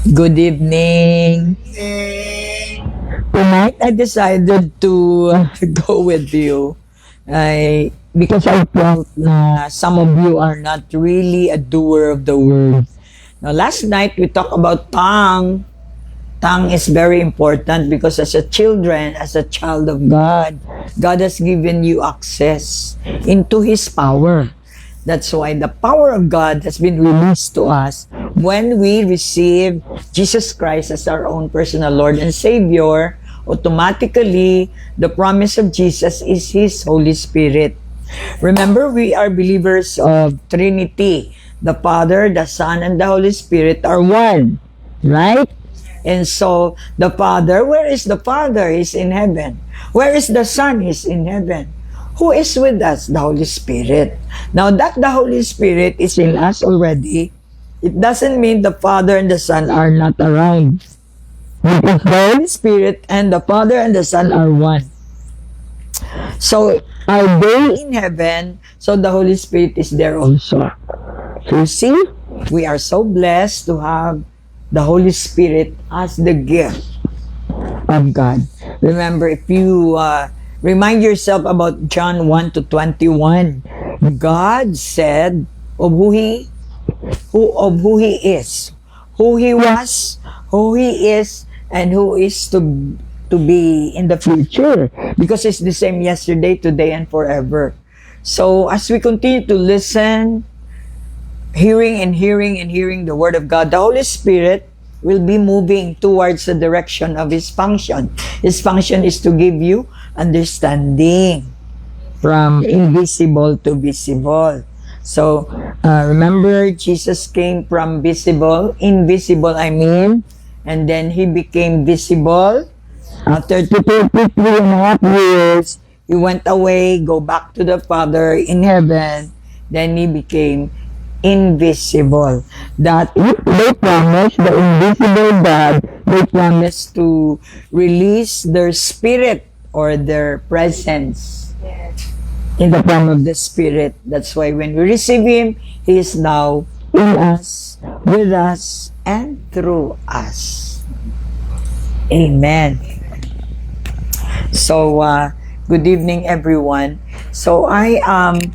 Good evening. Tonight, I decided to go with you because I felt na some of you are not really a doer of the word. Now, last night, we talked about tongue. Tongue is very important because as a child of God, God has given you access into His power. That's why the power of God has been released to us when we receive Jesus Christ as our own personal Lord and Savior. Automatically, the promise of Jesus is His Holy Spirit. Remember, we are believers of Trinity. The Father, the Son, and the Holy Spirit are one. Right? And so, the Father, where is the Father? He's in heaven. Where is the Son? He's in heaven. Who is with us? The Holy Spirit. Now that the Holy Spirit is in us already, it doesn't mean the Father and the Son are not around. Because the Holy Spirit and the Father and the Son are one. So, are they in heaven? So the Holy Spirit is there also. So you see, we are so blessed to have the Holy Spirit as the gift of God. Remember, if you remind yourself about John 1 to 21, God said of who He is, who He was, who He is, and who is to be in the future. Because it's the same yesterday, today, and forever. So as we continue to listen, hearing the Word of God, the Holy Spirit will be moving towards the direction of His function. His function is to give you understanding from invisible to visible. So, remember, Jesus came from invisible, and then He became visible. After 2.5 years, He went away, go back to the Father in heaven, then He became invisible. That they promised, the invisible God, they promised to release their spirit or their presence in the form of the Spirit. That's why when we receive Him, He is now in us, with us, and through us. Amen. So, good evening, everyone. So, I am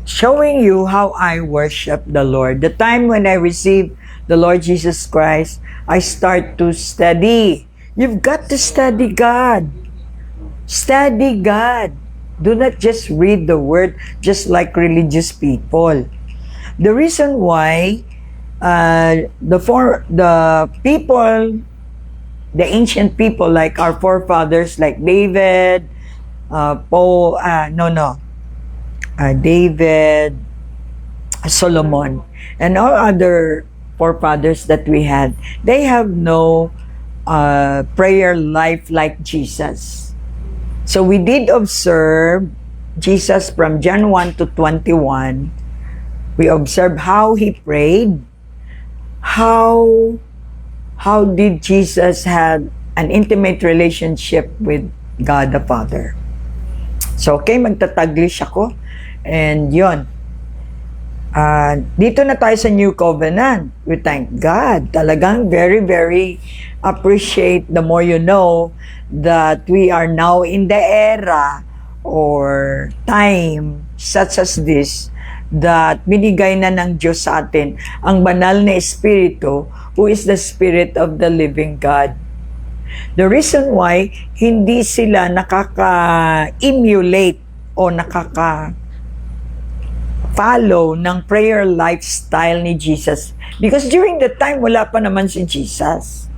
showing you how I worship the Lord. The time when I receive the Lord Jesus Christ, I start to study. You've got to study God. Study God. Do not just read the Word just like religious people. The reason why the ancient people like our forefathers, like David, David, Solomon, and all other forefathers that we had, they have no prayer life like Jesus. So we did observe Jesus from John 1 to 21. We observed how He prayed. How did Jesus have an intimate relationship with God the Father? So, okay, magtataglish ako. And yun. Dito na tayo sa New Covenant. We thank God. Talagang very, very appreciate the more you know that we are now in the era or time such as this that binigay na ng Diyos sa atin ang banal na Espiritu who is the Spirit of the living God. The reason why hindi sila nakaka-emulate o nakaka-follow ng prayer lifestyle ni Jesus. Because during the time, wala pa naman si Jesus.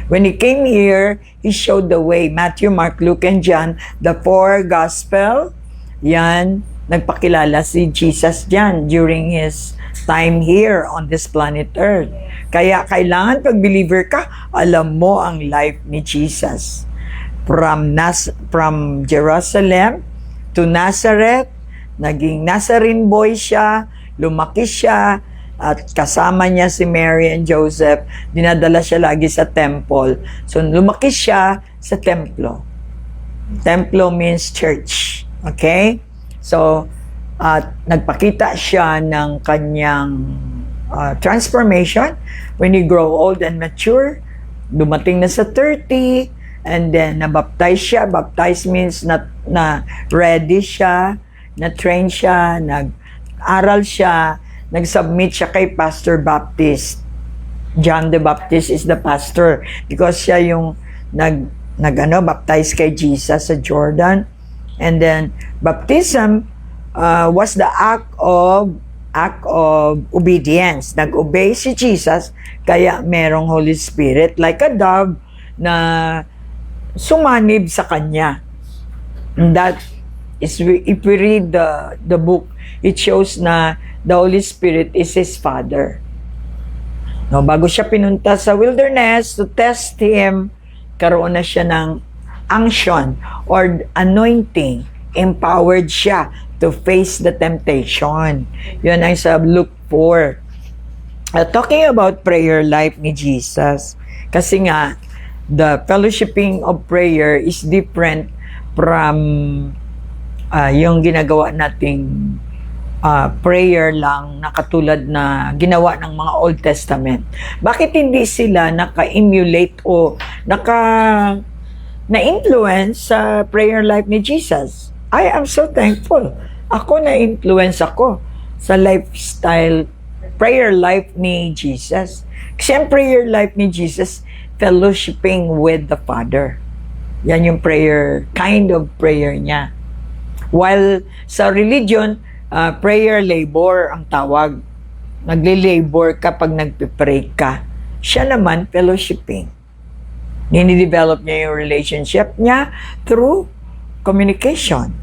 When He came here, He showed the way. Matthew, Mark, Luke, and John, the four gospel, yan, nagpakilala si Jesus dyan during His time here on this planet Earth. Kaya kailangan pag believer ka, alam mo ang life ni Jesus. From Jerusalem to Nazareth, naging Nazarene boy siya, lumaki siya, at kasama niya si Mary and Joseph, dinadala siya lagi sa temple. So lumaki siya sa templo. Templo means church. Okay? So, at nagpakita siya ng kanyang transformation when you grow old and mature. Dumating na sa 30, and then na-baptize siya. Baptize means na ready siya, na-train siya, nag-aral siya, nag-submit siya kay Pastor Baptist. John the Baptist is the pastor because siya yung baptize kay Jesus sa Jordan. And then baptism was the act of obedience. Nag-obey si Jesus, kaya merong Holy Spirit like a dove na sumanib sa kanya. And that is, if we read the book, it shows na the Holy Spirit is His Father. No, bago siya pinunta sa wilderness to test Him, karoon na siya ng unction or anointing. Empowered siya to face the temptation. Yun ay sa Luke 4. Talking about prayer life ni Jesus, kasi nga, the fellowshipping of prayer is different from yung ginagawa nating prayer lang na katulad na ginawa ng mga Old Testament. Bakit hindi sila naka-emulate o na-influence sa prayer life ni Jesus? I am so thankful. Ako na-influence ako sa lifestyle, prayer life ni Jesus. Kasi ang prayer life ni Jesus, fellowshipping with the Father. Yan yung prayer, kind of prayer niya. While sa religion, prayer labor ang tawag. Nagle-labor kapag nagpe-pray ka. Siya naman, fellowshipping. Nini-develop niya yung relationship niya through communication.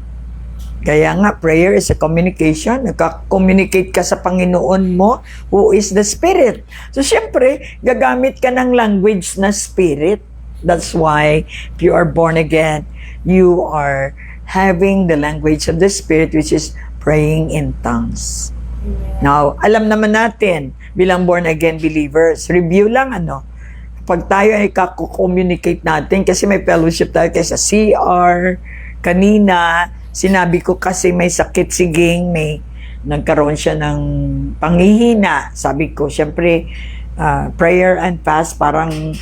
Kaya nga, prayer is a communication. Nagka-communicate ka sa Panginoon mo, who is the Spirit. So, syempre, gagamit ka ng language na Spirit. That's why, if you are born again, you are having the language of the Spirit, which is praying in tongues. Now, alam naman natin, bilang born-again believers, review lang, pag tayo ay communicate natin, kasi may fellowship tayo sa CR, kanina, sinabi ko kasi may sakit si Ging, nagkaroon siya ng panghihina. Sabi ko, syempre, prayer and fast, parang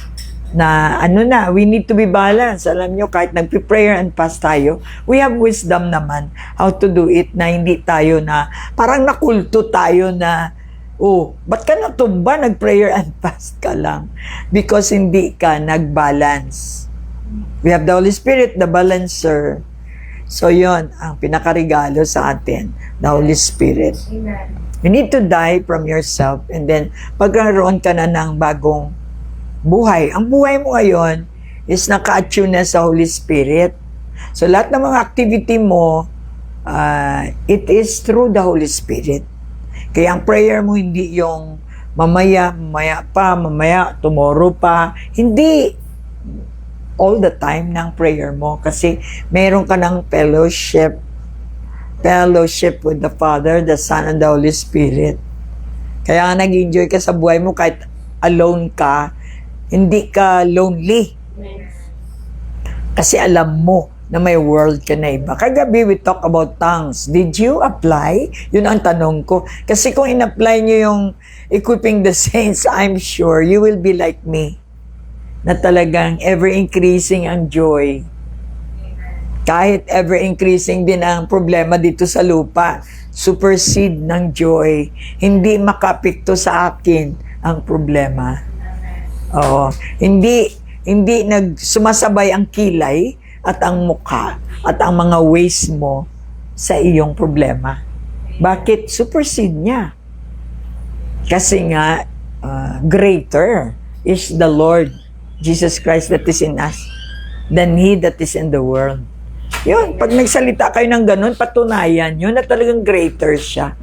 we need to be balanced. Alam nyo, kahit nagpe-prayer and fast tayo, we have wisdom naman how to do it na hindi tayo parang nakulto tayo ba't ka natumba, nag-prayer and fast ka lang? Because hindi ka nag-balance. We have the Holy Spirit, the balancer. So, yon ang pinakaregalo sa atin, the Holy Spirit. Amen. You need to die from yourself, and then pagkaroon ka na ng bagong buhay. Ang buhay mo ngayon is naka-attune na sa Holy Spirit. So, lahat ng mga activity mo, it is through the Holy Spirit. Kaya ang prayer mo hindi yung mamaya pa, tomorrow pa. Hindi all the time ng prayer mo kasi meron ka ng fellowship with the Father, the Son, and the Holy Spirit. Kaya nag-enjoy ka sa buhay mo kahit alone ka, hindi ka lonely. Kasi alam mo na may world ka na iba. Kagabi we talk about tongues. Did you apply? Yun ang tanong ko. Kasi kung in-apply nyo yung equipping the saints, I'm sure you will be like me. Na talagang ever-increasing ang joy. Kahit ever-increasing din ang problema dito sa lupa. Supersede ng joy. Hindi makapikto sa akin ang problema. Oo. Hindi sumasabay ang kilay at ang mukha at ang mga ways mo sa iyong problema. Bakit? Supersede niya. Kasi nga, greater is the Lord Jesus Christ that is in us than He that is in the world. Yun, pag nagsalita kayo ng ganun, patunayan yun na talagang greater siya.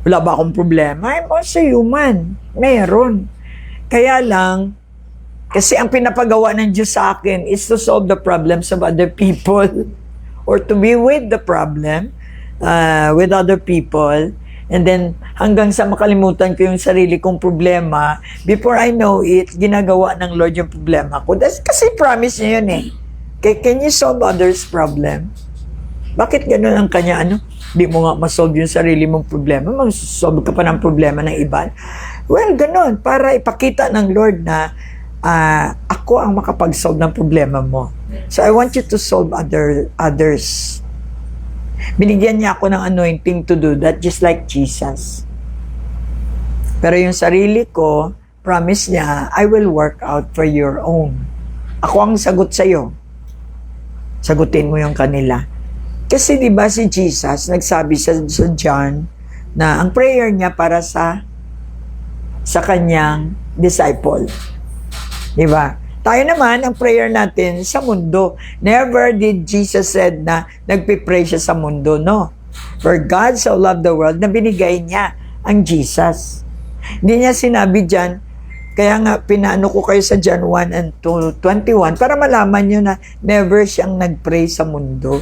Wala ba akong problema? I'm also human. Meron. Kaya lang, kasi ang pinapagawa ng Diyos sa akin is to solve the problems of other people or to be with the problem with other people. And then, hanggang sa makalimutan ko yung sarili kong problema, before I know it, ginagawa ng Lord yung problema ko. That's kasi promise niya yun eh. Can you solve others' problem? Bakit ganun ang kanya, di mo nga masolve yung sarili mong problema, mag-solve ka pa ng problema ng iba? Well, ganun, para ipakita ng Lord na ako ang makapag-solve ng problema mo. So, I want you to solve others. Binigyan niya ako ng anointing to do that, just like Jesus. Pero yung sarili ko, promise niya, I will work out for your own. Ako ang sagot sa'yo. Sagutin mo yung kanila. Kasi di ba si Jesus, nagsabi sa John, na ang prayer niya para sa kanyang disciple. Di ba? Tayo naman, ang prayer natin sa mundo. Never did Jesus said na nagpipray siya sa mundo, no. For God so loved the world na binigay niya ang Jesus. Hindi niya sinabi dyan, kaya nga pinaano ko kayo sa John 1 and 21 para malaman nyo na never siyang nagpray sa mundo.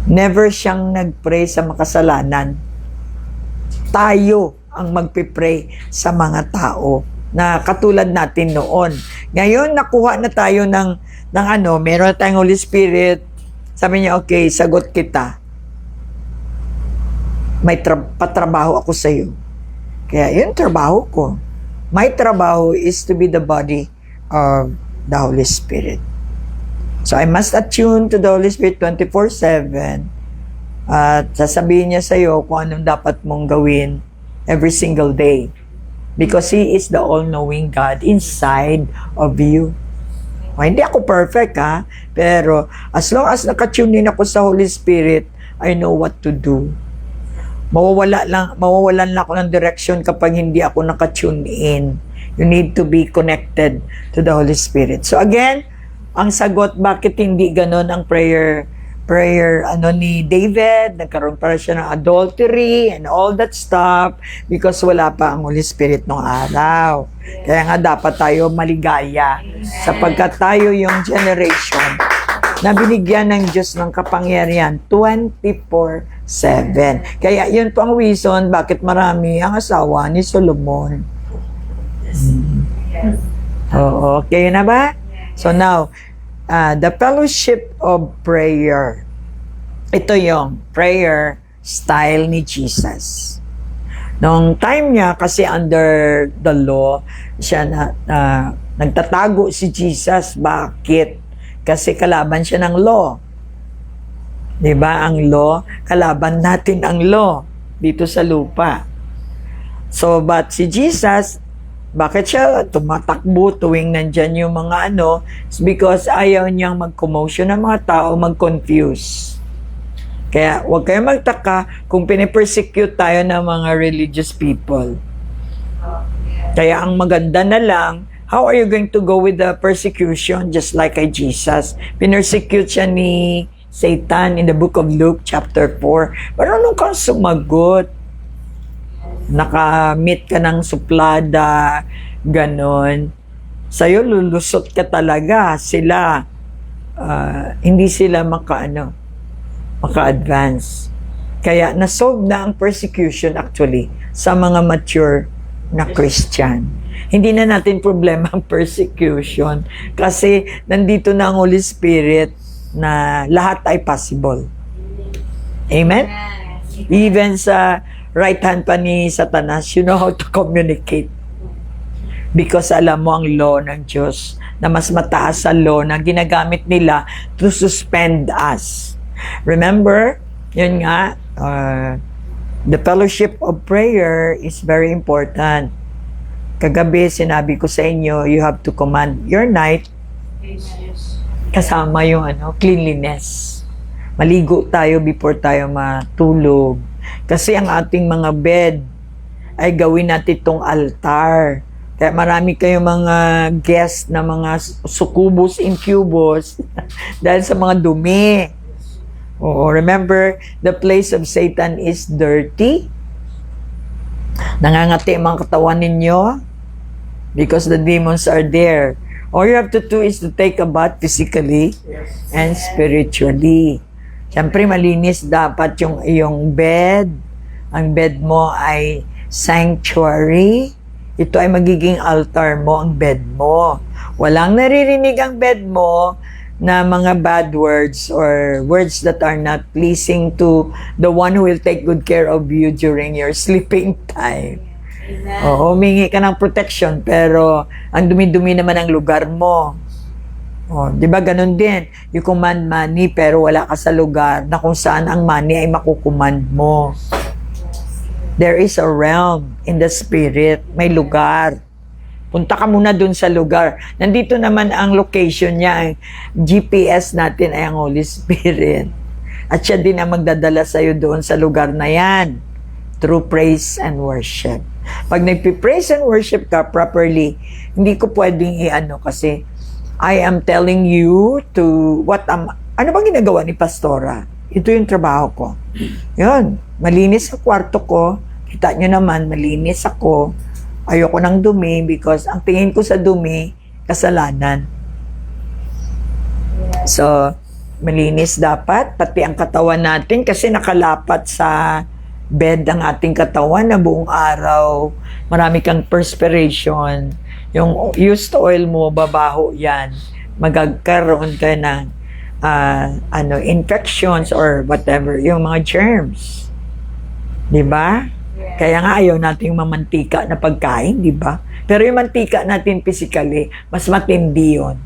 Never siyang nagpray sa makasalanan. Tayo ang magpipray sa mga tao na katulad natin noon. Ngayon, nakuha na tayo ng meron tayong Holy Spirit. Sabi niya, okay, sagot kita. May patrabaho ako sa iyo. Kaya yun trabaho ko. My trabaho is to be the body of the Holy Spirit. So I must attune to the Holy Spirit 24/7 at sasabihin niya sa iyo kung anong dapat mong gawin every single day. Because He is the all-knowing God inside of you. Hindi ako perfect, ha? Pero as long as nakatune din ako sa Holy Spirit, I know what to do. Mawawalan lang ako ng direction kapag hindi ako nakatune in. You need to be connected to the Holy Spirit. So again, ang sagot, bakit hindi ganon ang prayer ni David, nagkaroon para siya ng adultery and all that stuff because wala pa ang Holy Spirit nung araw. Kaya nga dapat tayo maligaya sapagkat tayo yung generation na binigyan ng Diyos ng kapangyarihan 24/7. Kaya yun po ang reason bakit marami ang asawa ni Solomon. Oo, okay na ba? So now, the fellowship of prayer. Ito yung prayer style ni Jesus. Noong time niya, kasi under the law, siya nagtatago si Jesus. Bakit? Kasi kalaban siya ng law. Diba? Ang law, kalaban natin ang law dito sa lupa. So, but si Jesus, bakit siya tumatakbo tuwing nandyan yung mga It's because ayaw niyang mag-commotion ng mga tao, mag-confuse. Kaya huwag kayo magtaka kung pinipersecute tayo ng mga religious people. Kaya ang maganda na lang, how are you going to go with the persecution just like kay Jesus? Pinersecute siya ni Satan in the book of Luke chapter 4. Marunong kang sumagot. Nakamit ka ng suplada, ganon. Sa'yo, lulusot ka talaga. Sila, hindi sila maka-advance. Kaya, nasolve na ang persecution actually sa mga mature na Christian. Hindi na natin problema ang persecution kasi nandito na ang Holy Spirit na lahat ay possible. Amen? Even sa right hand pa ni Satanas, you know how to communicate. Because alam mo ang law ng Diyos na mas mataas sa law na ginagamit nila to suspend us. Remember, yun nga, the fellowship of prayer is very important. Kagabi, sinabi ko sa inyo, you have to command your night kasama yung cleanliness. Maligo tayo before tayo matulog. Kasi ang ating mga bed ay gawin natin itong altar. Kaya marami kayong mga guests na mga succubus, incubus dahil sa mga dumi. Oo, remember, the place of Satan is dirty. Nangangati ang mga katawan ninyo because the demons are there. All you have to do is to take a bath physically and spiritually. Siyempre, malinis dapat yung iyong bed. Ang bed mo ay sanctuary. Ito ay magiging altar mo, ang bed mo. Walang naririnig ang bed mo na mga bad words or words that are not pleasing to the one who will take good care of you during your sleeping time. Amen. Oo, humingi ka ng protection, pero ang dumi-dumi naman ang lugar mo. Oh, 'di ba ganun din? You command money pero wala ka sa lugar na kung saan ang money ay makukumand mo. There is a realm in the spirit, may lugar. Punta ka muna dun sa lugar. Nandito naman ang location niya, ang GPS natin ay ang Holy Spirit. At siya din ang magdadala sa iyo doon sa lugar na yan through praise and worship. Pag nagpi-praise and worship ka properly, hindi ko pwedeng i-ano kasi I am telling you to ano bang ginagawa ni Pastora? Ito yung trabaho ko. Yun, malinis sa kwarto ko. Kita nyo naman, malinis ako. Ayoko ng dumi because ang tingin ko sa dumi, kasalanan. So, malinis dapat, pati ang katawan natin kasi nakalapat sa bed ang ating katawan na buong araw. Marami kang perspiration. Yung used oil mo, babaho yan. Magkakaroon ka ng infections or whatever, yung mga germs. Di ba? Yes. Kaya nga ayaw nating mamantika na pagkain, di ba? Pero yung mantika natin physically, mas matindi yun.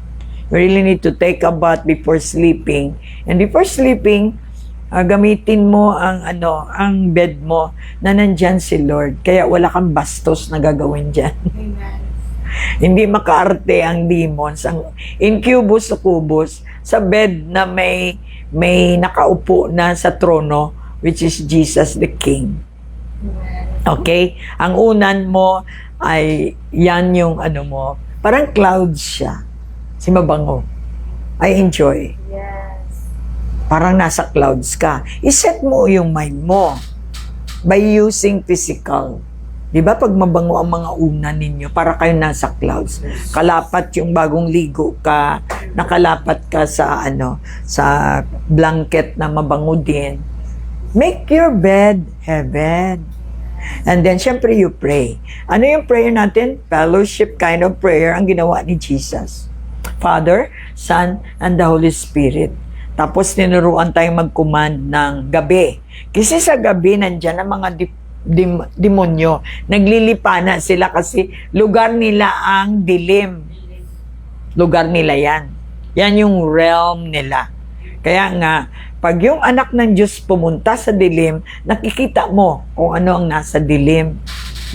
You really need to take a bath before sleeping. And before sleeping, gamitin mo ang bed mo na nandyan si Lord. Kaya wala kang bastos na gagawin dyan. Amen. Hindi makaarte ang demons, ang incubus o kubus sa bed na may nakaupo na sa trono, which is Jesus the King. Amen. Okay? Ang unan mo ay yan yung mo, parang clouds siya. Si mabango. I enjoy. Yes. Parang nasa clouds ka. Iset mo yung mind mo by using physical. Di ba pag mabango ang mga unan ninyo, para kayo nasa clouds. Kalapat yung bagong ligo ka, nakalapat ka sa sa blanket na mabango din. Make your bed heaven. And then, syempre, you pray. Ano yung prayer natin? Fellowship kind of prayer ang ginawa ni Jesus. Father, Son, and the Holy Spirit. Tapos, tinuruan tayong mag-command ng gabi. Kasi sa gabi, nandyan ang mga demonyo. Naglilipana sila kasi lugar nila ang dilim. Lugar nila yan. Yan yung realm nila. Kaya nga, pag yung anak ng Diyos pumunta sa dilim, nakikita mo kung ano ang nasa dilim.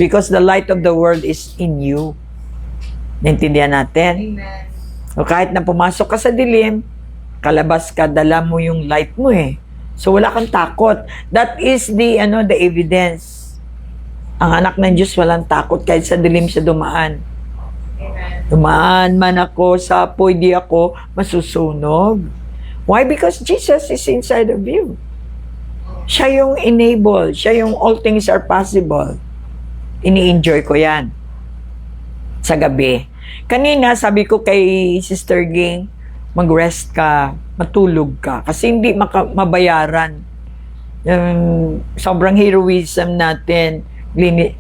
Because the light of the world is in you. Naintindihan natin? Amen. O kahit na pumasok ka sa dilim, kalabas ka, dala mo yung light mo eh. So wala kang takot. That is the evidence. Ang anak ng Diyos walang takot kahit sa dilim siya dumaan. Amen. Dumaan man ako sa apoy, di ako masusunog. Why? Because Jesus is inside of you. Siya yung enable. Siya yung all things are possible. Ini-enjoy ko yan. Sa gabi. Kanina, sabi ko kay Sister Ging, mag-rest ka, matulog ka. Kasi hindi mabayaran. Sobrang heroism natin.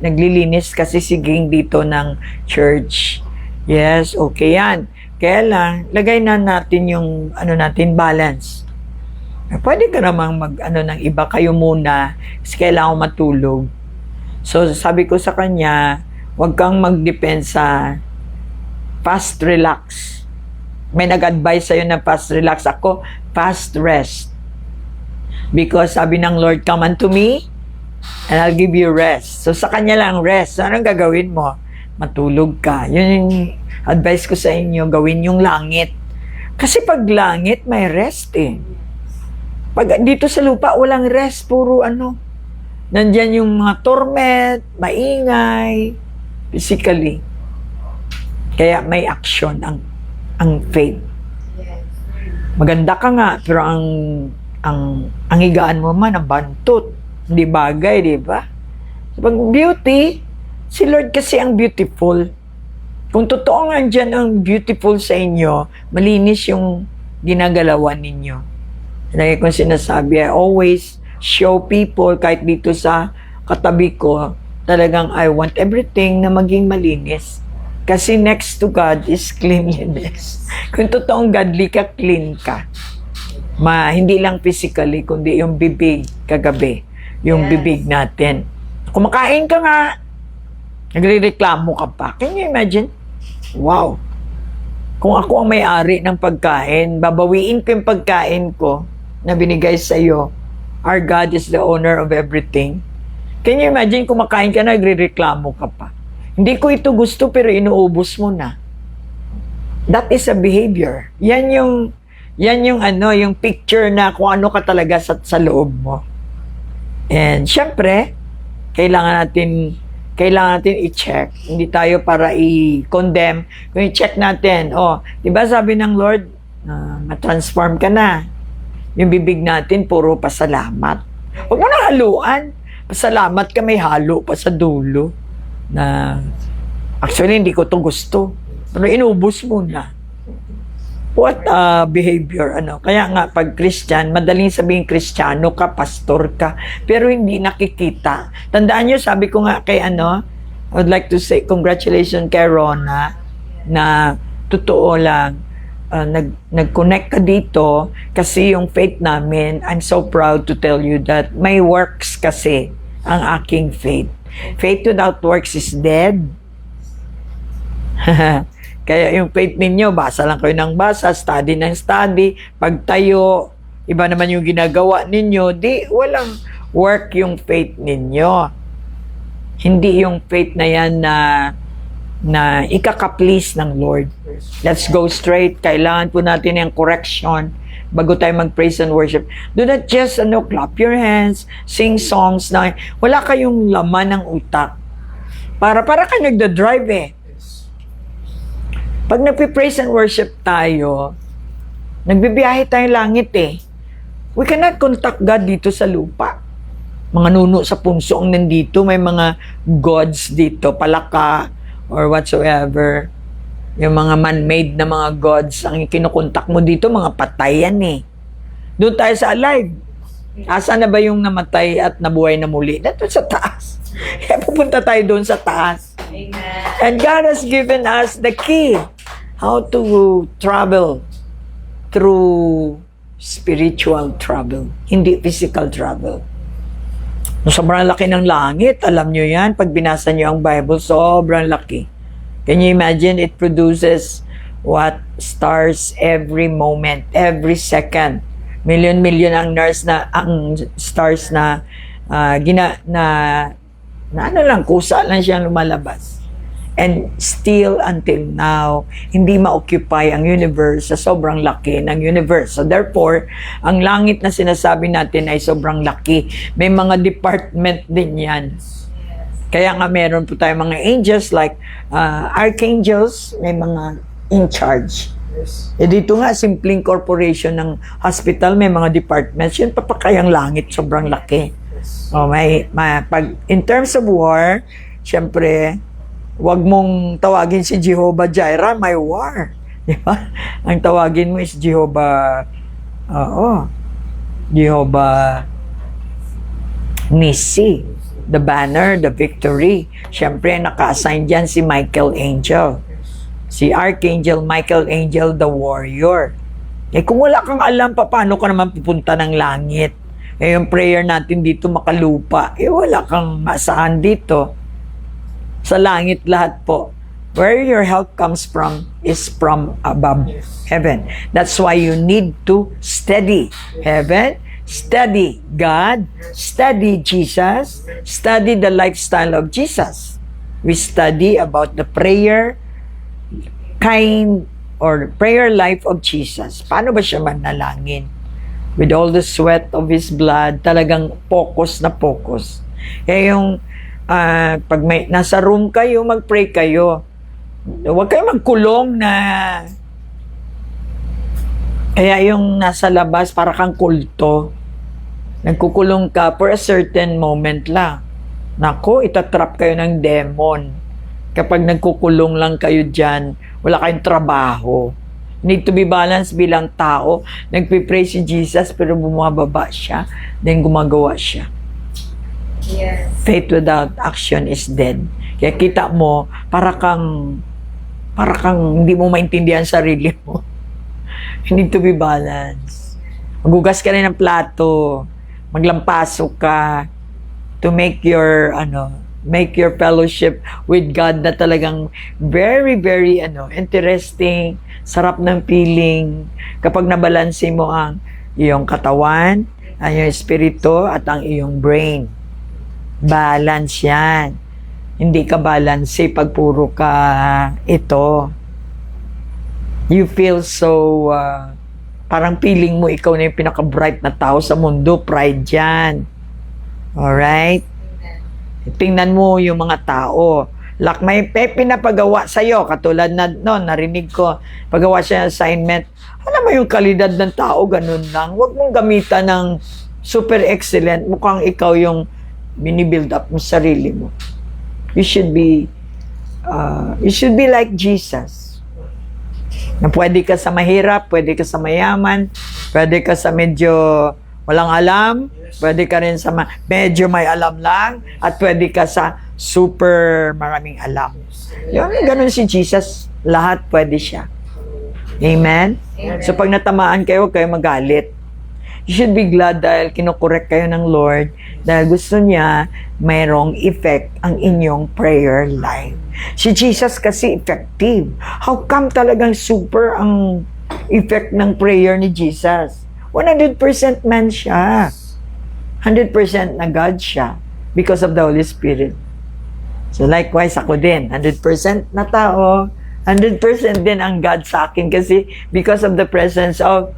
Naglilinis kasi si Ging dito ng church. Yes, okay yan. Kaya lang, lagay na natin yung balance. Pwede ka namang ng iba, kayo muna kasi kailangan matulog. So, sabi ko sa kanya, huwag kang magdepensa, fast relax. May nag-advise sa'yo na fast relax. Ako, fast rest. Because sabi ng Lord, come unto me, and I'll give you rest. So, sa kanya lang rest. So, anong gagawin mo? Matulog ka. Yun yung advice ko sa inyo, gawin yung langit. Kasi pag langit, may rest eh. Pag dito sa lupa, walang rest. Puro nandyan yung mga torment, maingay, physically. Kaya may action ang faith. Yes. Maganda ka nga, pero ang higaan mo man, ang bantot. Hindi bagay, di ba? Pag beauty, si Lord kasi ang beautiful. Kung totoo nga dyan ang beautiful sa inyo, malinis yung ginagalawan ninyo. Lagi kong sinasabi, I always show people, kahit dito sa katabi ko, talagang I want everything na maging malinis. Kasi next to God is cleanliness. Kung totoong godly ka, clean ka. Hindi lang physically, kundi yung bibig kagabi. Yung Yes. bibig natin. Kumakain ka nga, nagrereklamo ka pa. Can you imagine? Wow. Kung ako ang may-ari ng pagkain, babawiin ko yung pagkain ko na binigay sa iyo. Our God is the owner of everything. Can you imagine kumakain ka, nagrereklamo ka pa? Hindi ko ito gusto pero inuubos mo na. That is a behavior. Yan yung yung picture na kung ano ka talaga sa loob mo. And syempre, kailangan natin i-check. Hindi tayo para i-condemn. Kung i-check natin, di ba sabi ng Lord, ma-transform ka na. Yung bibig natin, puro pasalamat. Huwag mo na haluan. Pasalamat ka, may halo pa sa dulo. Na, actually, hindi ko to gusto. Pero inubos mo na. What behavior, Kaya nga, pag Christian, madaling sabihin Kristiyano ka, pastor ka, pero hindi nakikita. Tandaan nyo, sabi ko nga kay I would like to say, congratulations kay Rona, na totoo lang, nag-connect ka dito, kasi yung faith namin, I'm so proud to tell you that may works kasi ang aking faith. Faith without works is dead. Kaya yung faith ninyo, basa lang kayo ng basa, study ng study, pagtayo, iba naman yung ginagawa ninyo, walang work yung faith ninyo. Hindi yung faith na yan na ikaka-please ng Lord. Let's go straight. Kailangan po natin yung correction bago tayo mag-praise and worship. Do not just clap your hands, sing songs na wala kayong laman ng utak. Para ka nagda-drive eh. Pag nagpi-praise and worship tayo, nagbibiyahe tayo langit eh. We cannot contact God dito sa lupa. Mga nuno sa punso ang nandito, may mga gods dito, palaka, or whatsoever. Yung mga man-made na mga gods, ang kinukontak mo dito, mga patay yan eh. Doon tayo sa alive. Asa na ba yung namatay at nabuhay na muli? Dito sa taas. Kaya pupunta tayo doon sa taas. Amen. And God has given us the key how to travel through spiritual travel, hindi physical travel. Sobrang laki ng langit, alam nyo yan, pag binasa nyo ang Bible, sobrang laki. Can you imagine, it produces what? Stars every moment, every second. Million ang stars na kusa lang siyang lumalabas. And still until now, hindi ma-occupy ang universe sa sobrang laki ng universe. So therefore, ang langit na sinasabi natin ay sobrang laki. May mga department din yan. Kaya nga meron po tayong mga angels like archangels, may mga in charge. Eh dito nga, simpleng corporation ng hospital, may mga departments. Yun pa kayang langit, sobrang laki. In terms of war, syempre, wag mong tawagin si Jehovah Jireh, may war. Di ba? Ang tawagin mo is Jehovah Nissi. The banner, the victory. Siyempre, naka-assign dyan si Michael Angel. Si Archangel Michael Angel, the warrior. Eh kung wala kang alam pa, paano ka naman pupunta ng langit? Eh yung prayer natin dito makalupa. Eh wala kang maasahan dito. Sa langit lahat po. Where your help comes from is from above heaven. That's why you need to study heaven, study God, study Jesus, study the lifestyle of Jesus. We study about the prayer prayer life of Jesus. Paano ba siya manalangin? With all the sweat of His blood, talagang focus na focus. Kaya yung pag nasa room kayo, mag-pray kayo. Huwag kayo magkulong na kaya yung nasa labas para kang kulto. Nagkukulong ka for a certain moment lang. Nako, itatrap kayo ng demon. Kapag nagkukulong lang kayo dyan, wala kayong trabaho. Need to be balanced bilang tao. Nagpipray si Jesus pero bumababa siya. Then gumagawa siya. Yes. Faith without action is dead. Kaya kita mo, para kang Para kang hindi mo maintindihan sarili mo. You need to be balanced. Magugas ka rin ng plato. Maglampasok ka to make your fellowship with God na talagang very, very, interesting, sarap ng feeling kapag nabalanse mo ang iyong katawan, ang iyong espiritu, at ang iyong brain. Balance yan. Hindi ka balanse pag puro ka ito. You feel so, parang feeling mo ikaw na yung pinaka-bright na tao sa mundo. Pride yan. Alright? Tingnan mo yung mga tao. May pinapagawa sa'yo. Katulad na narinig ko, pagawa siya ng assignment. Alam mo yung kalidad ng tao, ganun lang. Huwag mong gamitan ng super excellent. Mukhang ikaw yung binibuild up mo sarili mo. You should be like Jesus. Na pwede ka sa mahirap, pwede ka sa mayaman, pwede ka sa medyo walang alam, pwede ka rin sa medyo may alam lang, at pwede ka sa super maraming alam. Yung ganun si Jesus, lahat pwede siya. Amen? So pag natamaan kayo, huwag kayo magalit. You should be glad dahil kinokorek kayo ng Lord dahil gusto niya mayroong effect ang inyong prayer life. Si Jesus kasi effective. How come talagang super ang effect ng prayer ni Jesus? 100% man siya. 100% na God siya because of the Holy Spirit. So likewise ako din, 100% na tao, 100% din ang God sa akin kasi because of the presence of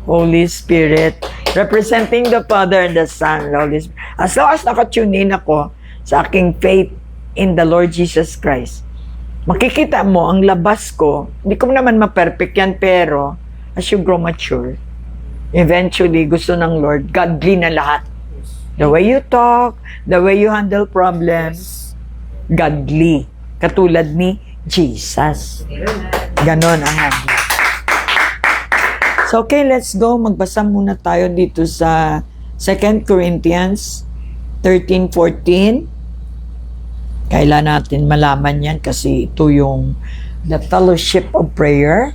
Holy Spirit, representing the Father and the Son, the Holy Spirit. As long as nakatune in ako sa aking faith in the Lord Jesus Christ, makikita mo ang labas ko, hindi ko naman ma-perfect yan, pero as you grow mature, eventually, gusto ng Lord, godly na lahat. The way you talk, the way you handle problems, godly. Katulad ni Jesus. Ganon ang handle. So, okay, let's go. Magbasa muna tayo dito sa 2 Corinthians 13:14. Kailan natin malaman yan kasi ito yung the fellowship of prayer.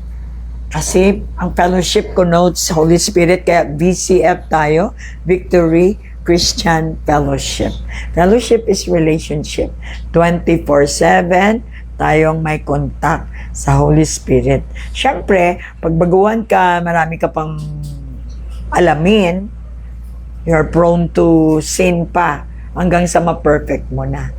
Kasi ang fellowship connotes Holy Spirit, kaya VCF tayo, Victory Christian Fellowship. Fellowship is relationship. 24/7 tayong may contact sa Holy Spirit. Siyempre, pag baguhan ka, marami ka pang alamin, you're prone to sin pa hanggang sa ma-perfect mo na.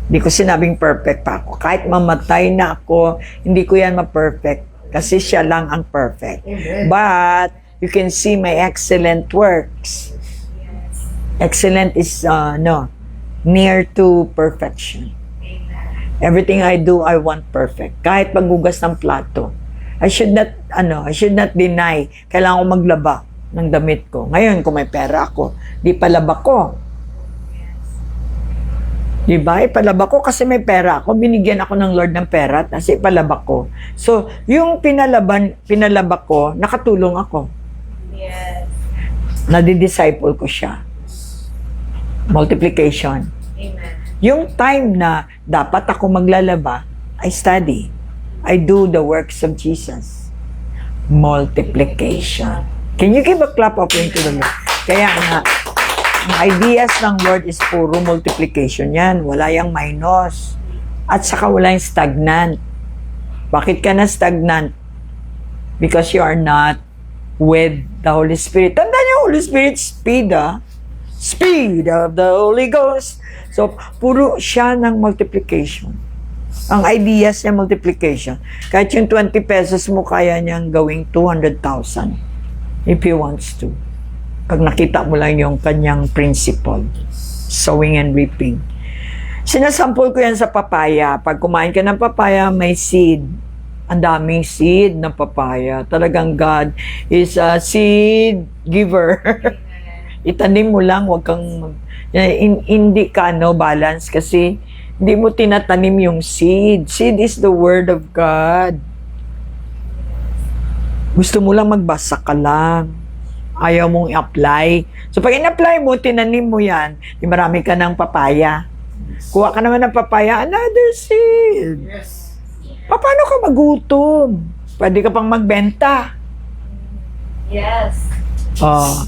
Hindi ko sinabing perfect pa ako. Kahit mamatay na ako, hindi ko yan ma-perfect kasi siya lang ang perfect. Amen. But, you can see my excellent works. Excellent is, near to perfection. Everything I do, I want perfect. Kahit paghugas ng plato. I should not deny. Kailangan ko maglaba ng damit ko. Ngayon, kung may pera ako, di palaba ko. Diba? Ipalaba ko kasi may pera ako. Binigyan ako ng Lord ng pera, kasi ipalaba ko. So, yung pinalaba ko, nakatulong ako. Yes. Nadi-disciple ko siya. Multiplication. Amen. Yung time na dapat ako maglalaba, I study. I do the works of Jesus. Multiplication. Can you give a clap of to the Lord? Kaya nga, ang ideas ng Lord is puro multiplication yan. Wala yung minus. At saka wala yung stagnant. Bakit ka na stagnant? Because you are not with the Holy Spirit. Tandaan niyo, Holy Spirit, speed, Speed of the Holy Ghost. So, puro siya ng multiplication. Ang ideas niya, multiplication. Kahit yung 20 pesos mo, kaya niyang gawing 200,000 if he wants to. Pag nakita mo lang yung kanyang principle. Sowing and reaping. Sinasample ko yan sa papaya. Pag kumain ka ng papaya, may seed. Ang daming seed ng papaya. Talagang God is a seed giver. Itanim mo lang, wag kang hindi ka balance kasi hindi mo tinatanim yung seed. Seed is the word of God. Gusto mo lang magbasa ka lang. Ayaw mong i-apply. So pag in-apply mo, tinanim mo yan, marami ka ng papaya. Kuha ka naman ng papaya, another seed. Yes. Paano ka magutom? Pwede ka pang magbenta. Yes. Oh.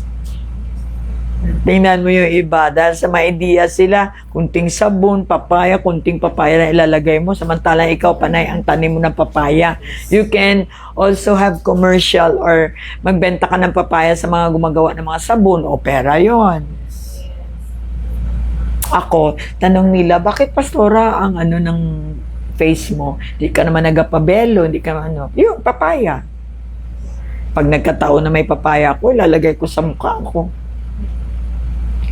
Tingnan mo yung iba. Dahil sa may idea sila, kunting sabon, papaya, kunting papaya na ilalagay mo. Samantalang ikaw, panay ang tanim mo ng papaya. You can also have commercial or magbenta ka ng papaya sa mga gumagawa ng mga sabon. O pera yon. Ako, tanong nila, bakit pastora ang ano ng face mo? Hindi ka naman nagapabelo, hindi ka ano. Yung papaya. Pag nagkataon na may papaya ko, ilalagay ko sa mukha ko.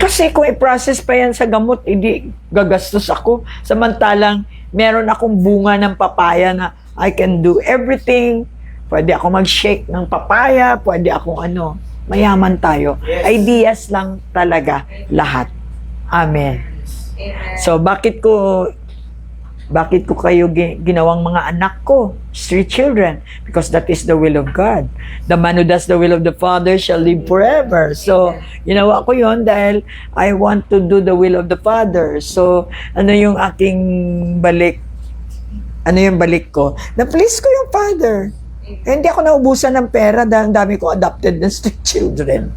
Kasi kung i-process pa yan sa gamot, hindi gagastos ako. Samantalang, meron akong bunga ng papaya na I can do everything. Pwede ako mag-shake ng papaya, pwede akong ano. Mayaman tayo. Ideas lang talaga lahat. Amen. Amen. So, bakit ko kayo ginawang mga anak ko? Street children. Because that is the will of God. The man who does the will of the Father shall live forever. So, ginawa ko yon dahil I want to do the will of the Father. So, ano yung aking balik? Ano yung balik ko? Na-please ko yung Father. Hindi ako naubusan ng pera dahil ang dami ko adopted na street children.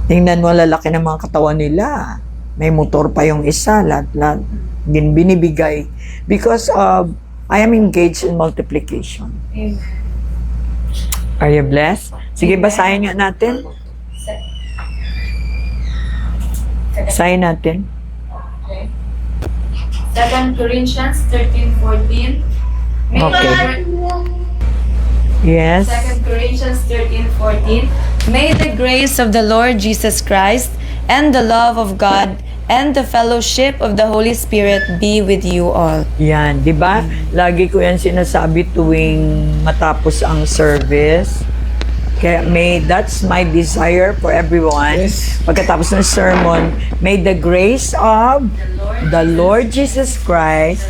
Tingnan mo, lalaki ng mga katawan nila. May motor pa yung isa, lahat din binibigay because I am engaged in multiplication. Amen. Are you blessed? Sige, basahin nga natin. Basahin natin. Okay. 2 Corinthians 13:14. Okay. Yes. 2 Corinthians 13:14. May the grace of the Lord Jesus Christ and the love of God and the fellowship of the Holy Spirit be with you all. Yan, di ba? Lagi ko yan sinasabi tuwing matapos ang service. Kaya that's my desire for everyone. Yes. Pagkatapos ng sermon, may the grace of the Lord Jesus Christ,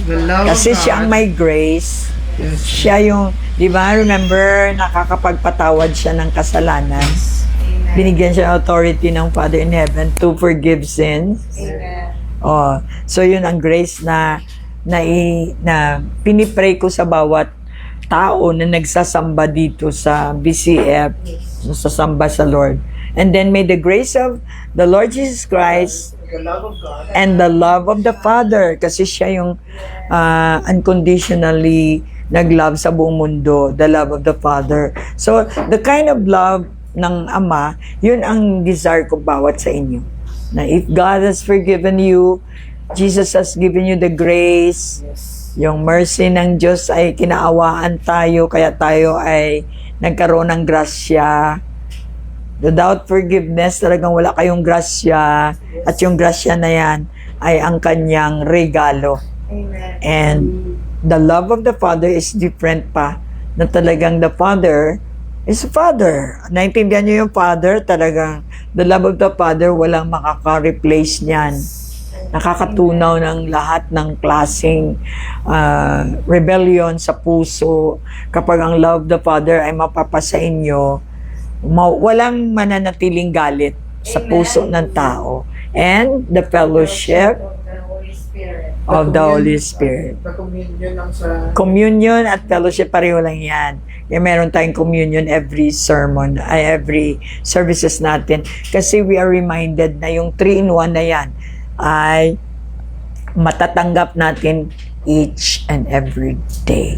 The love kasi of siya ang God. may grace. Yes. Siya yung, di ba, remember, nakakapagpatawad siya ng kasalanan. Binigyan siya ng authority ng Father in Heaven to forgive sins. Amen. Oh, so yun ang grace na pinipray ko sa bawat tao na nagsasamba dito sa BCF, sasamba sa Lord. And then may the grace of the Lord Jesus Christ The love of God. and the love of the Father, kasi siya yung unconditionally nag-love sa buong mundo, the love of the Father. So, the kind of love ng Ama, yun ang desire ko bawat sa inyo. Na if God has forgiven you, Jesus has given you the grace, yung mercy ng Diyos ay kinaawaan tayo, kaya tayo ay nagkaroon ng grasya. Without forgiveness, talagang wala kayong grasya. At yung grasya na yan ay ang kanyang regalo. Amen. And the love of the Father is different pa. Na talagang the Father is Father. Naintindihan niyo yung Father, talagang the love of the Father, walang makaka-replace niyan. Nakakatunaw ng lahat ng klaseng rebellion sa puso. Kapag ang love of the Father ay mapapasa inyo, walang mananatiling galit sa puso ng tao. And the fellowship Of the Holy Spirit. of the Holy Spirit. The communion ng sa... Communion at fellowship, pareho lang yan. Kaya meron tayong communion every sermon, every services natin. Kasi we are reminded na yung 3-in-1 na yan ay matatanggap natin each and every day.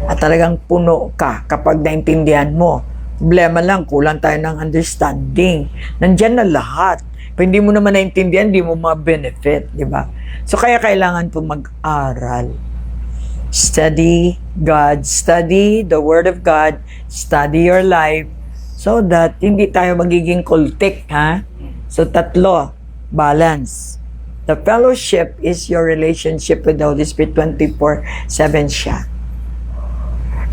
At talagang puno ka kapag naintindihan mo. Problema lang, kulang tayo ng understanding. Nandyan na lahat. Kung hindi mo naman naintindihan, hindi mo ma-benefit, di ba? So, kaya kailangan po mag-aral. Study God, study the Word of God, study your life, so that hindi tayo magiging kultik, ha? So, 3, balance. The fellowship is your relationship with the Holy Spirit, 24/7 siya.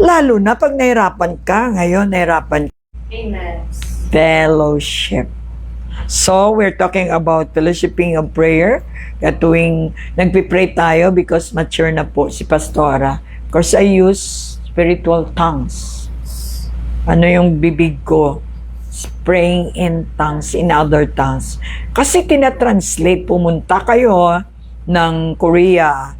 Lalo na pag nahirapan ka, ngayon nahirapan ka. Amen. Fellowship. So, we're talking about fellowshipping of prayer. Kaya tuwing nagpipray tayo because mature na po si Pastora. Of course, I use spiritual tongues. Ano yung bibig ko? Praying in tongues, in other tongues. Kasi tinatranslate, pumunta kayo ng Korea,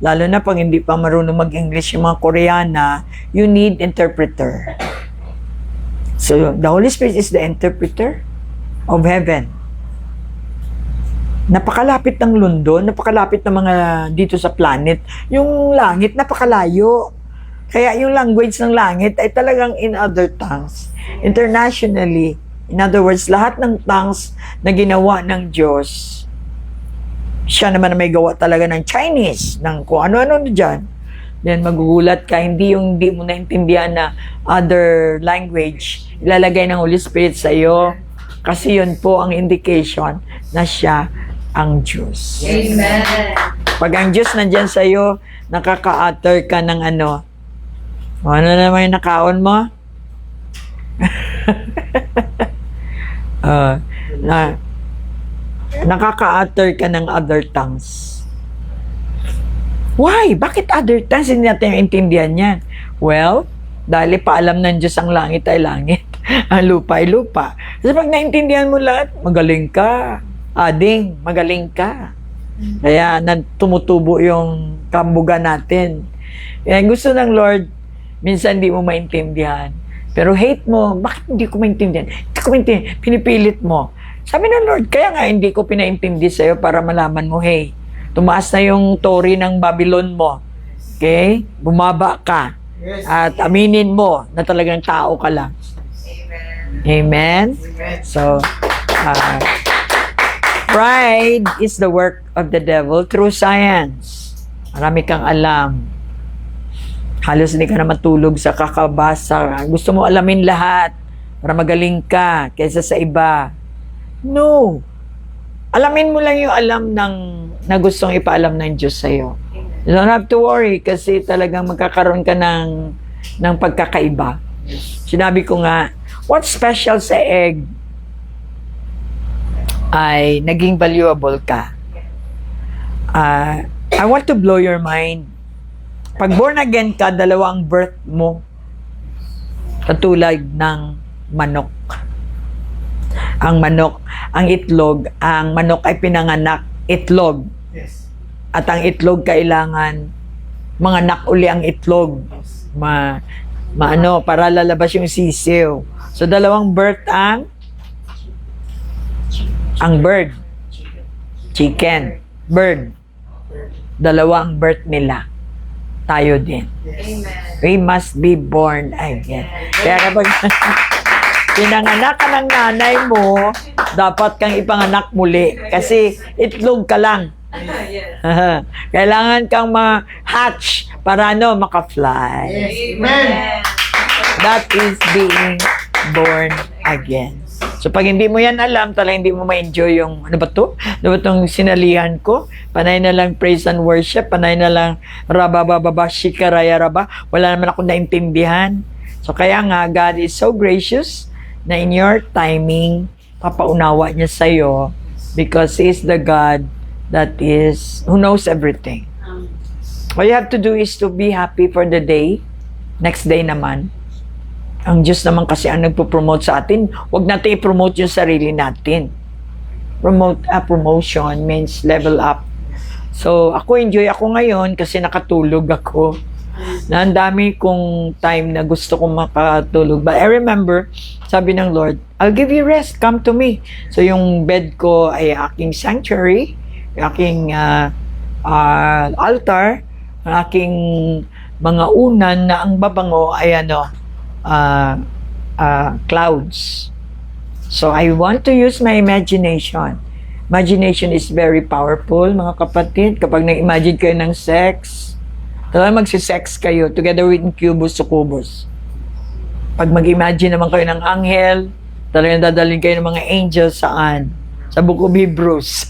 lalo na pag hindi pa marunong mag-English yung mga Koreana, you need interpreter. So, the Holy Spirit is the interpreter of heaven. Napakalapit ng London, napakalapit ng mga dito sa planet. Yung langit, napakalayo. Kaya yung language ng langit ay talagang in other tongues. Internationally, in other words, lahat ng tongues na ginawa ng Diyos, siya naman na may gawa talaga ng Chinese, ng kung ano-ano dyan. Then magugulat ka, hindi mo naintindihan na other language, ilalagay ng Holy Spirit sa iyo. Kasi yun po ang indication na siya ang Diyos. Amen. Pag ang Diyos nandyan sa iyo, nakaka-utter ka ng ano. O, ano naman yung nakaon mo? Nakaka-utter ka ng other tongues. Why? Bakit other tongues? Hindi natin intindihan yan. Well, dahil paalam ng Diyos ang langit ay langit. Ang lupa ay lupa. Kasi pag naintindihan mo lahat, magaling ka. Ading, magaling ka. Kaya tumutubo yung kambuga natin. Kaya gusto ng Lord, minsan hindi mo maintindihan. Pero hate mo, bakit hindi ko maintindihan? Hindi ko maintindihan. Pinipilit mo. Sabi ng Lord, kaya nga hindi ko pinaintindi sa'yo para malaman mo, hey, tumaas na yung tori ng Babylon mo. Okay? Bumaba ka. At aminin mo na talagang tao ka lang. Amen? So, pride is the work of the devil through science. Marami kang alam. Halos hindi ka na matulog sa kakabasa. Gusto mo alamin lahat para magaling ka kaysa sa iba. No. Alamin mo lang yung alam na gustong ipaalam ng Diyos sa'yo. You don't have to worry kasi talagang magkakaroon ka ng pagkakaiba. Sinabi ko nga, what's special sa egg ay naging valuable ka. I want to blow your mind. Pag born again ka, dalawang birth mo. Katulad ng manok. Ang manok, ang itlog, ang manok ay pinanganak itlog. Yes. At ang itlog kailangan manganak uli ang itlog. Para lalabas yung sisiw. So dalawang birth ang bird. Chicken. Bird. Dalawang birth nila. Tayo din. Amen. We must be born again. Kaya kapag pinanganak ka ng nanay mo, dapat kang ipanganak muli. Kasi itlog ka lang. Kailangan kang ma-hatch para maka-fly. Yes. Amen. That is being born again. So pag hindi mo yan alam, talagang hindi mo ma-enjoy yung, ano ba to? Ano ba itong sinalihan ko? Panay na lang praise and worship, panay na lang rabababa, shikaraya raba. Wala naman ako naintindihan. So kaya nga, God is so gracious na in your timing, papaunawa niya sa'yo because He is the God who knows everything. All you have to do is to be happy for the day. Next day naman. Ang Diyos naman kasi ang nagpo-promote sa atin. Huwag natin i-promote yung sarili natin. Promotion means level up. So, enjoy ako ngayon kasi nakatulog ako. Na ang dami kong time na gusto kong makatulog. But I remember, sabi ng Lord, I'll give you rest, come to me. So, yung bed ko ay aking sanctuary, aking altar, aking mga unan na ang babango ay clouds. So I want to use my imagination. Imagination is very powerful, mga kapatid. Kapag nag-imagine kayo ng sex, talagang magsisex kayo together with Incubus Succubus. Pag mag-imagine naman kayo ng anghel, talagang dadalhin kayo ng mga angels saan? Sa Book of Hebrews.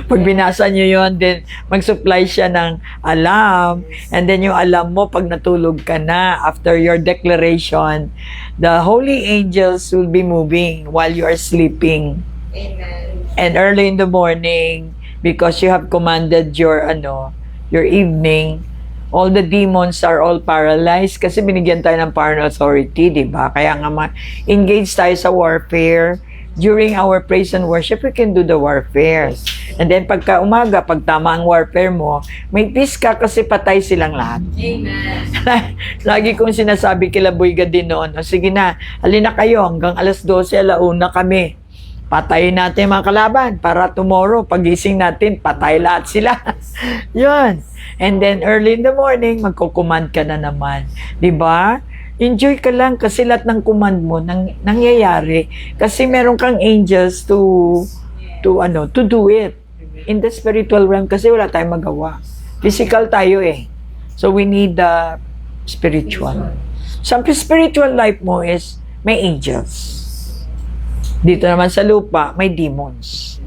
Pag binasa nyo yun, then mag-supply siya ng alam. And then yung alam mo, pag natulog ka na, after your declaration, the holy angels will be moving while you are sleeping. Amen. And early in the morning, because you have commanded your evening, all the demons are all paralyzed kasi binigyan tayo ng power and authority, di ba? Kaya nga engage tayo sa warfare during our praise and worship, we can do the warfare. And then pagka umaga, pag tama ang warfare mo, may peace ka kasi patay silang lahat. Amen. Lagi kong sinasabi kila Boyga din noon, o sige na, halina kayo, hanggang alas 12, alauna kami. Patayin natin mga kalaban para tomorrow, pagising natin, patay lahat sila. Yun. And then early in the morning, magkukumand ka na naman. Diba? Enjoy ka lang kasi lahat ng command mo nangyayari kasi meron kang angels to do it. In the spiritual realm kasi wala tayong magawa. Physical tayo eh. So we need the spiritual. Sa spiritual life mo is may angels. Dito naman sa lupa, may demons.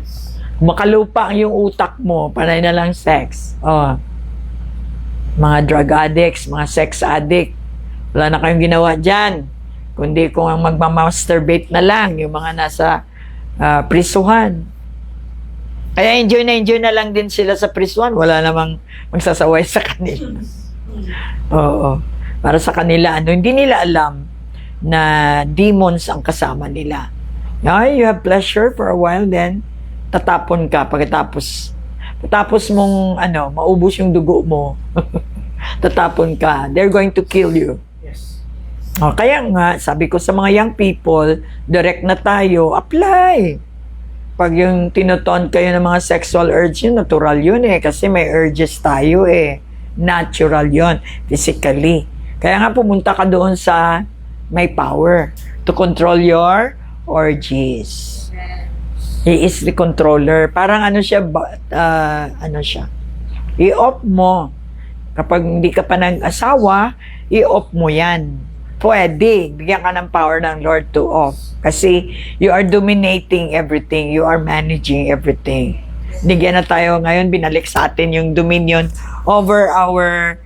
Makalupa ang yung utak mo, panay na lang sex. Oh. Mga drug addicts, mga sex addict. Wala na kayong ginawa dyan. Kundi kung ang magmamasturbate na lang, yung mga nasa prisuhan. Kaya enjoy na lang din sila sa prisuhan. Wala namang magsasaway sa kanila. Oo. Para sa kanila, hindi nila alam na demons ang kasama nila. You have pleasure for a while, then tatapon ka pagkatapos mong maubos yung dugo mo. Tatapon ka. They're going to kill you. Yes. Kaya nga, sabi ko sa mga young people, direct na tayo, apply. Pag yung tinuton kayo ng mga sexual urge, yun, natural yun eh. Kasi may urges tayo eh. Natural yun, physically. Kaya nga pumunta ka doon sa may power to control your orgies. He is the controller. Parang siya, i-off mo. Kapag hindi ka pa nag-asawa, i-off mo yan. Pwede. Bigyan ka ng power ng Lord to off. Kasi you are dominating everything. You are managing everything. Bigyan na tayo ngayon, binalik sa atin yung dominion over our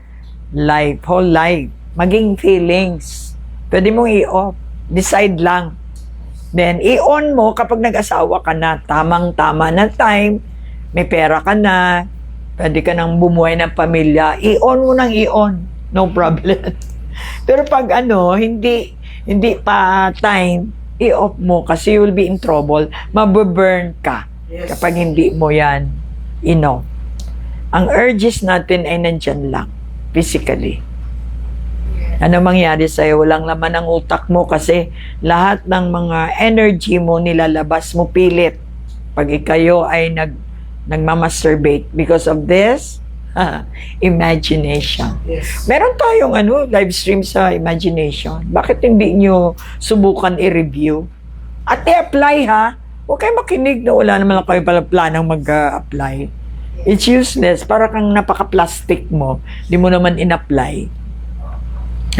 life, whole life. Maging feelings. Pwede mong i-off. Decide lang. Then, i-on mo kapag nag-asawa ka na. Tamang-tama na time. May pera ka na. Pwede ka nang bumuhay ng pamilya. I-on mo nang i-on. No problem. Pero pag hindi pa time, i-off mo kasi you will be in trouble. Mababurn ka kapag hindi mo yan ino. Ang urges natin ay nandyan lang. Physically. Ano mangyari sa'yo? Walang laman ang utak mo kasi lahat ng mga energy mo nilalabas mo pilit. Pag ikayo ay nagmamasturbate because of this imagination. Yes. Meron tayong live stream sa imagination. Bakit hindi nyo subukan i-review? At i-apply ha. Huwag kayo makinig na wala naman kayo pala planang mag-apply. It's useless. Para kang napaka-plastic mo. Di mo naman in-apply.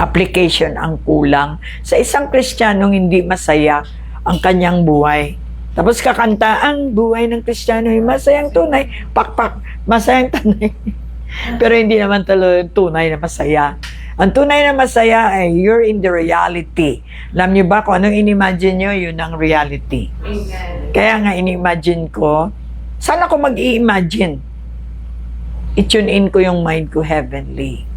Application ang kulang. Sa isang Kristiyanong hindi masaya ang kanyang buhay. Tapos kakanta, ang buhay ng Kristiyano ay masayang tunay. Pakpak, masayang tunay. Pero hindi naman talaga tunay na masaya. Ang tunay na masaya ay you're in the reality. Alam niyo ba kung anong in-imagine nyo, yun ang reality. Amen. Kaya nga in-imagine ko, sana ko mag-i-imagine. I-tune in ko yung mind ko heavenly.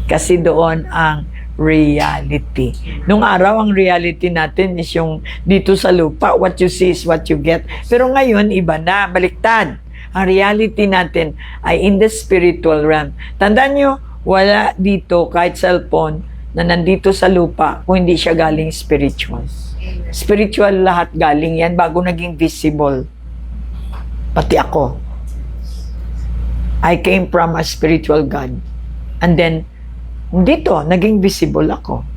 Kasi doon ang reality. Nung araw, ang reality natin is yung dito sa lupa, what you see is what you get. Pero ngayon, iba na, baliktad. Ang reality natin ay in the spiritual realm. Tandaan nyo, wala dito kahit cellphone na nandito sa lupa kung hindi siya galing spiritual. Spiritual lahat galing yan bago naging visible. Pati ako. I came from a spiritual God. And then, dito, naging visible ako.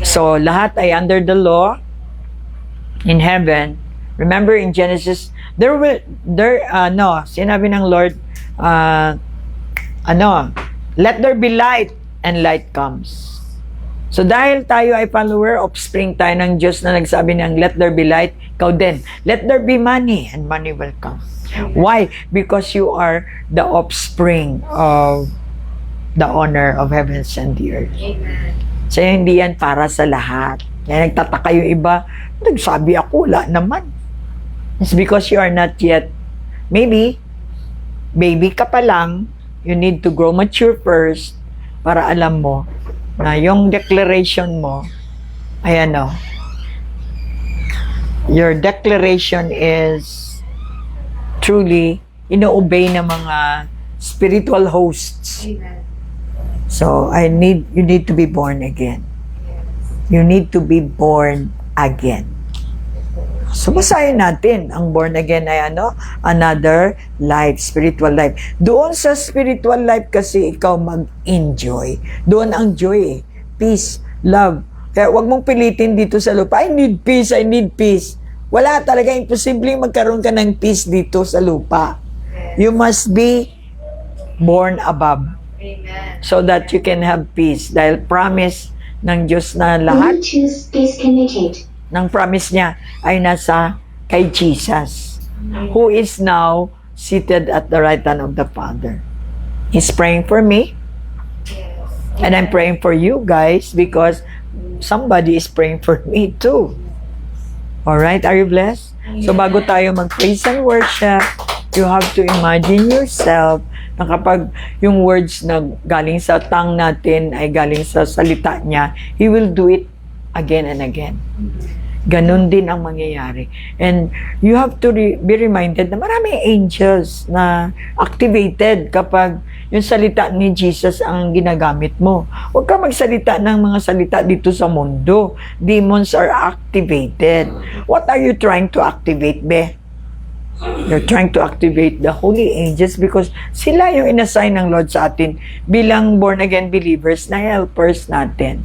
So, lahat ay under the law in heaven. Remember in Genesis, sinabi ng Lord, let there be light, and light comes. So, dahil tayo ay follower, offspring tayo ng Diyos na nagsabi ng, let there be light, ikaw din, let there be money, and money will come. Why? Because you are the offspring of the honor of heavens and the earth. Amen. So, hindi yan para sa lahat. Kaya nagtataka yung iba, nagsabi ako, wala naman. It's because you are not yet, maybe, baby ka pa lang, you need to grow mature first para alam mo na yung declaration mo ay your declaration is truly ino-obey ng mga spiritual hosts. Amen. So, you need to be born again. You need to be born again. So, basahin natin. Ang born again ay ano? Another life, spiritual life. Doon sa spiritual life kasi ikaw mag-enjoy. Doon ang joy eh. Peace, love. Kaya wag mong pilitin dito sa lupa, I need peace, I need peace. Wala talaga, imposibleng magkaroon ka ng peace dito sa lupa. You must be born above Amen. so that you can have peace. Dahil promise ng Diyos na lahat Bluetooth disconnected. ng promise niya ay nasa kay Jesus, who is now seated at the right hand of the Father. He's praying for me, and I'm praying for you guys because somebody is praying for me too. Alright, are you blessed? So bago tayo mag-praise and worship, you have to imagine yourself na kapag yung words na galing sa tongue natin ay galing sa salita niya, He will do it again and again. Ganon din ang mangyayari. And you have to be reminded na maraming angels na activated kapag yung salita ni Jesus ang ginagamit mo. Huwag ka magsalita ng mga salita dito sa mundo. Demons are activated. What are you trying to activate, be? You're trying to activate the holy angels because sila yung inassign ng Lord sa atin bilang born-again believers na helpers natin.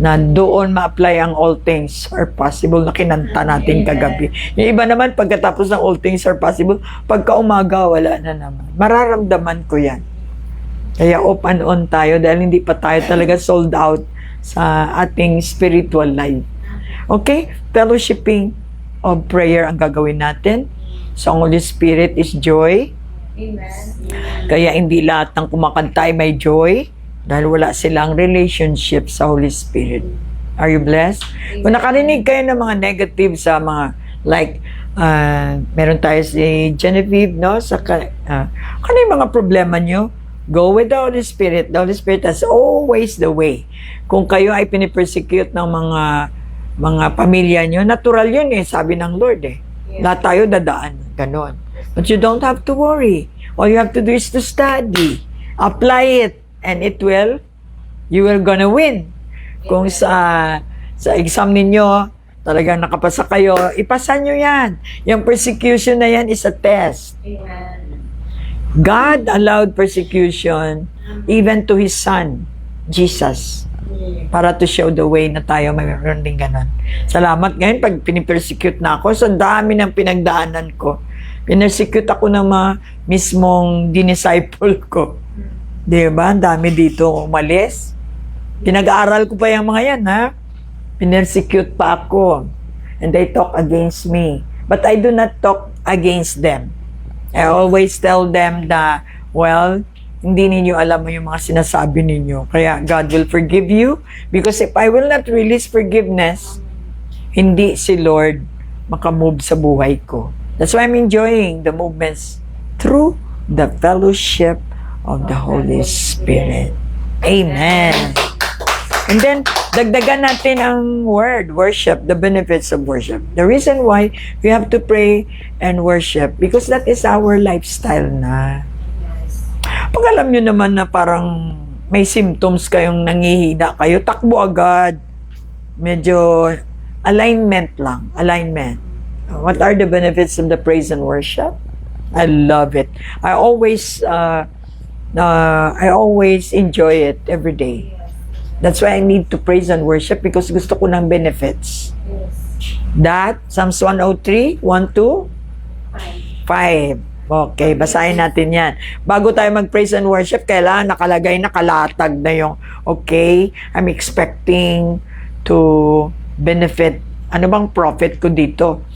Na doon ma-apply ang all things are possible na kinanta natin kagabi. Yung iba naman, pagkatapos ng all things are possible, pagka umaga, wala na naman. Mararamdaman ko yan. Kaya off and on tayo dahil hindi pa tayo talaga sold out sa ating spiritual life. Okay? Fellowshipping of prayer ang gagawin natin. So, ang Holy Spirit is joy. Amen. Kaya hindi lahat ng kumakanta ay may joy. Dahil wala silang relationship sa Holy Spirit. Are you blessed? Kung nakarinig kayo ng mga negative sa mga, like, meron tayo si Genevieve, no? Ano yung mga problema nyo? Go with the Holy Spirit. The Holy Spirit has always the way. Kung kayo ay pinipersecute ng mga pamilya nyo, natural yun eh, sabi ng Lord eh. Lahat tayo dadaan. Ganon. But you don't have to worry. All you have to do is to study. Apply it. And you will gonna win. Kung sa exam ninyo, talagang nakapasa kayo, ipasa nyo yan. Yung persecution na yan is a test. Amen. God allowed persecution even to His Son, Jesus, para to show the way na tayo mayroon din ganun. Salamat ngayon, pag pinipersecute na ako, sa dami ng pinagdaanan ko, pinersecute ako ng mga mismong dinisciple ko. Diba? Ang dami dito umalis. Pinag-aaral ko pa yung mga yan, ha? Pinersecute pa ako. And they talk against me. But I do not talk against them. I always tell them that, well, hindi ninyo alam yung mga sinasabi ninyo. Kaya God will forgive you. Because if I will not release forgiveness, hindi si Lord makamove sa buhay ko. That's why I'm enjoying the movements through the fellowship of the Holy Spirit. Amen. And then, dagdagan natin ang word, worship, the benefits of worship. The reason why we have to pray and worship, because that is our lifestyle na. Pag alam nyo naman na parang may symptoms kayong nangihina kayo, takbo agad. Medyo alignment lang. Alignment. What are the benefits of the praise and worship? I love it. I always enjoy it every day. That's why I need to praise and worship because gusto ko ng benefits. That, Psalms 103, 1, 2, 5. Okay, basahin natin yan. Bago tayo mag-praise and worship, kailangan nakalagay, nakalatag na yung, okay, I'm expecting to benefit. Ano bang profit ko dito?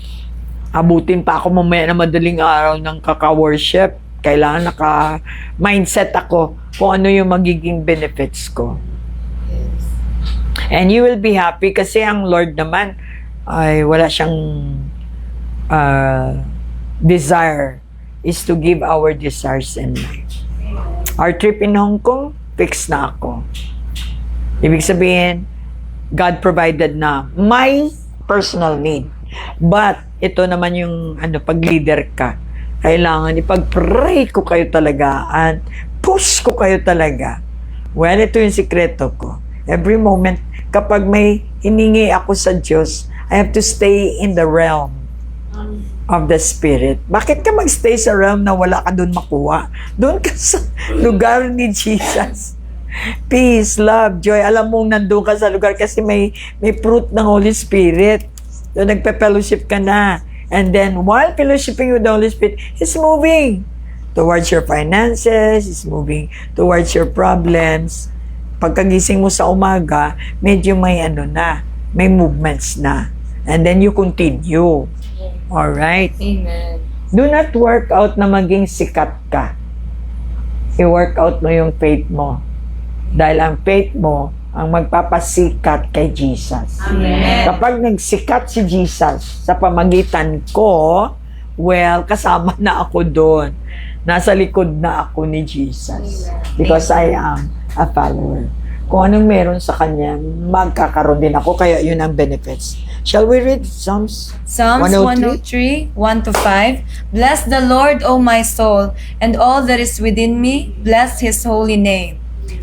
Abutin pa ako mamaya na madaling araw ng kaka-worship. Kailangan naka-mindset ako kung ano yung magiging benefits ko. And you will be happy kasi ang Lord naman ay wala siyang desire is to give our desires in life. Our trip in Hong Kong, fixed na ako. Ibig sabihin, God provided na my personal need. But, ito naman yung pag leader ka. Kailangan ipag-pray ko kayo talaga and push ko kayo talaga. Well, ito yung sikreto ko. Every moment, kapag may hiningi ako sa Diyos, I have to stay in the realm of the Spirit. Bakit ka magstay sa realm na wala ka doon makuha? Doon ka sa lugar ni Jesus. Peace, love, joy. Alam mong nandun ka sa lugar kasi may fruit ng Holy Spirit. So, nagpe-fellowship ka na. And then, while fellowshipping with the Holy Spirit, He's moving towards your finances, He's moving towards your problems. Pagkagising mo sa umaga, medyo may may movements na. And then you continue. Alright? Amen. Do not work out na maging sikat ka. I-work out mo yung faith mo. Dahil ang faith mo, ang magpapasikat kay Jesus. Amen. Kapag nagsikat si Jesus sa pamagitan ko, well, kasama na ako doon. Nasa likod na ako ni Jesus. Because I am a follower. Kung anong meron sa Kanya, magkakaroon din ako. Kaya yun ang benefits. Shall we read Psalms Psalms 103, 1-5. Bless the Lord, O my soul, and all that is within me. Bless His holy name.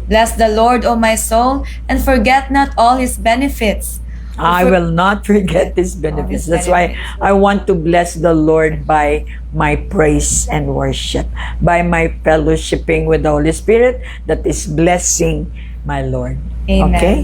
Bless the Lord, O my soul, and forget not all His benefits. I will not forget His benefits. That's why I want to bless the Lord by my praise and worship, by my fellowshipping with the Holy Spirit that is blessing my Lord. Amen. Okay?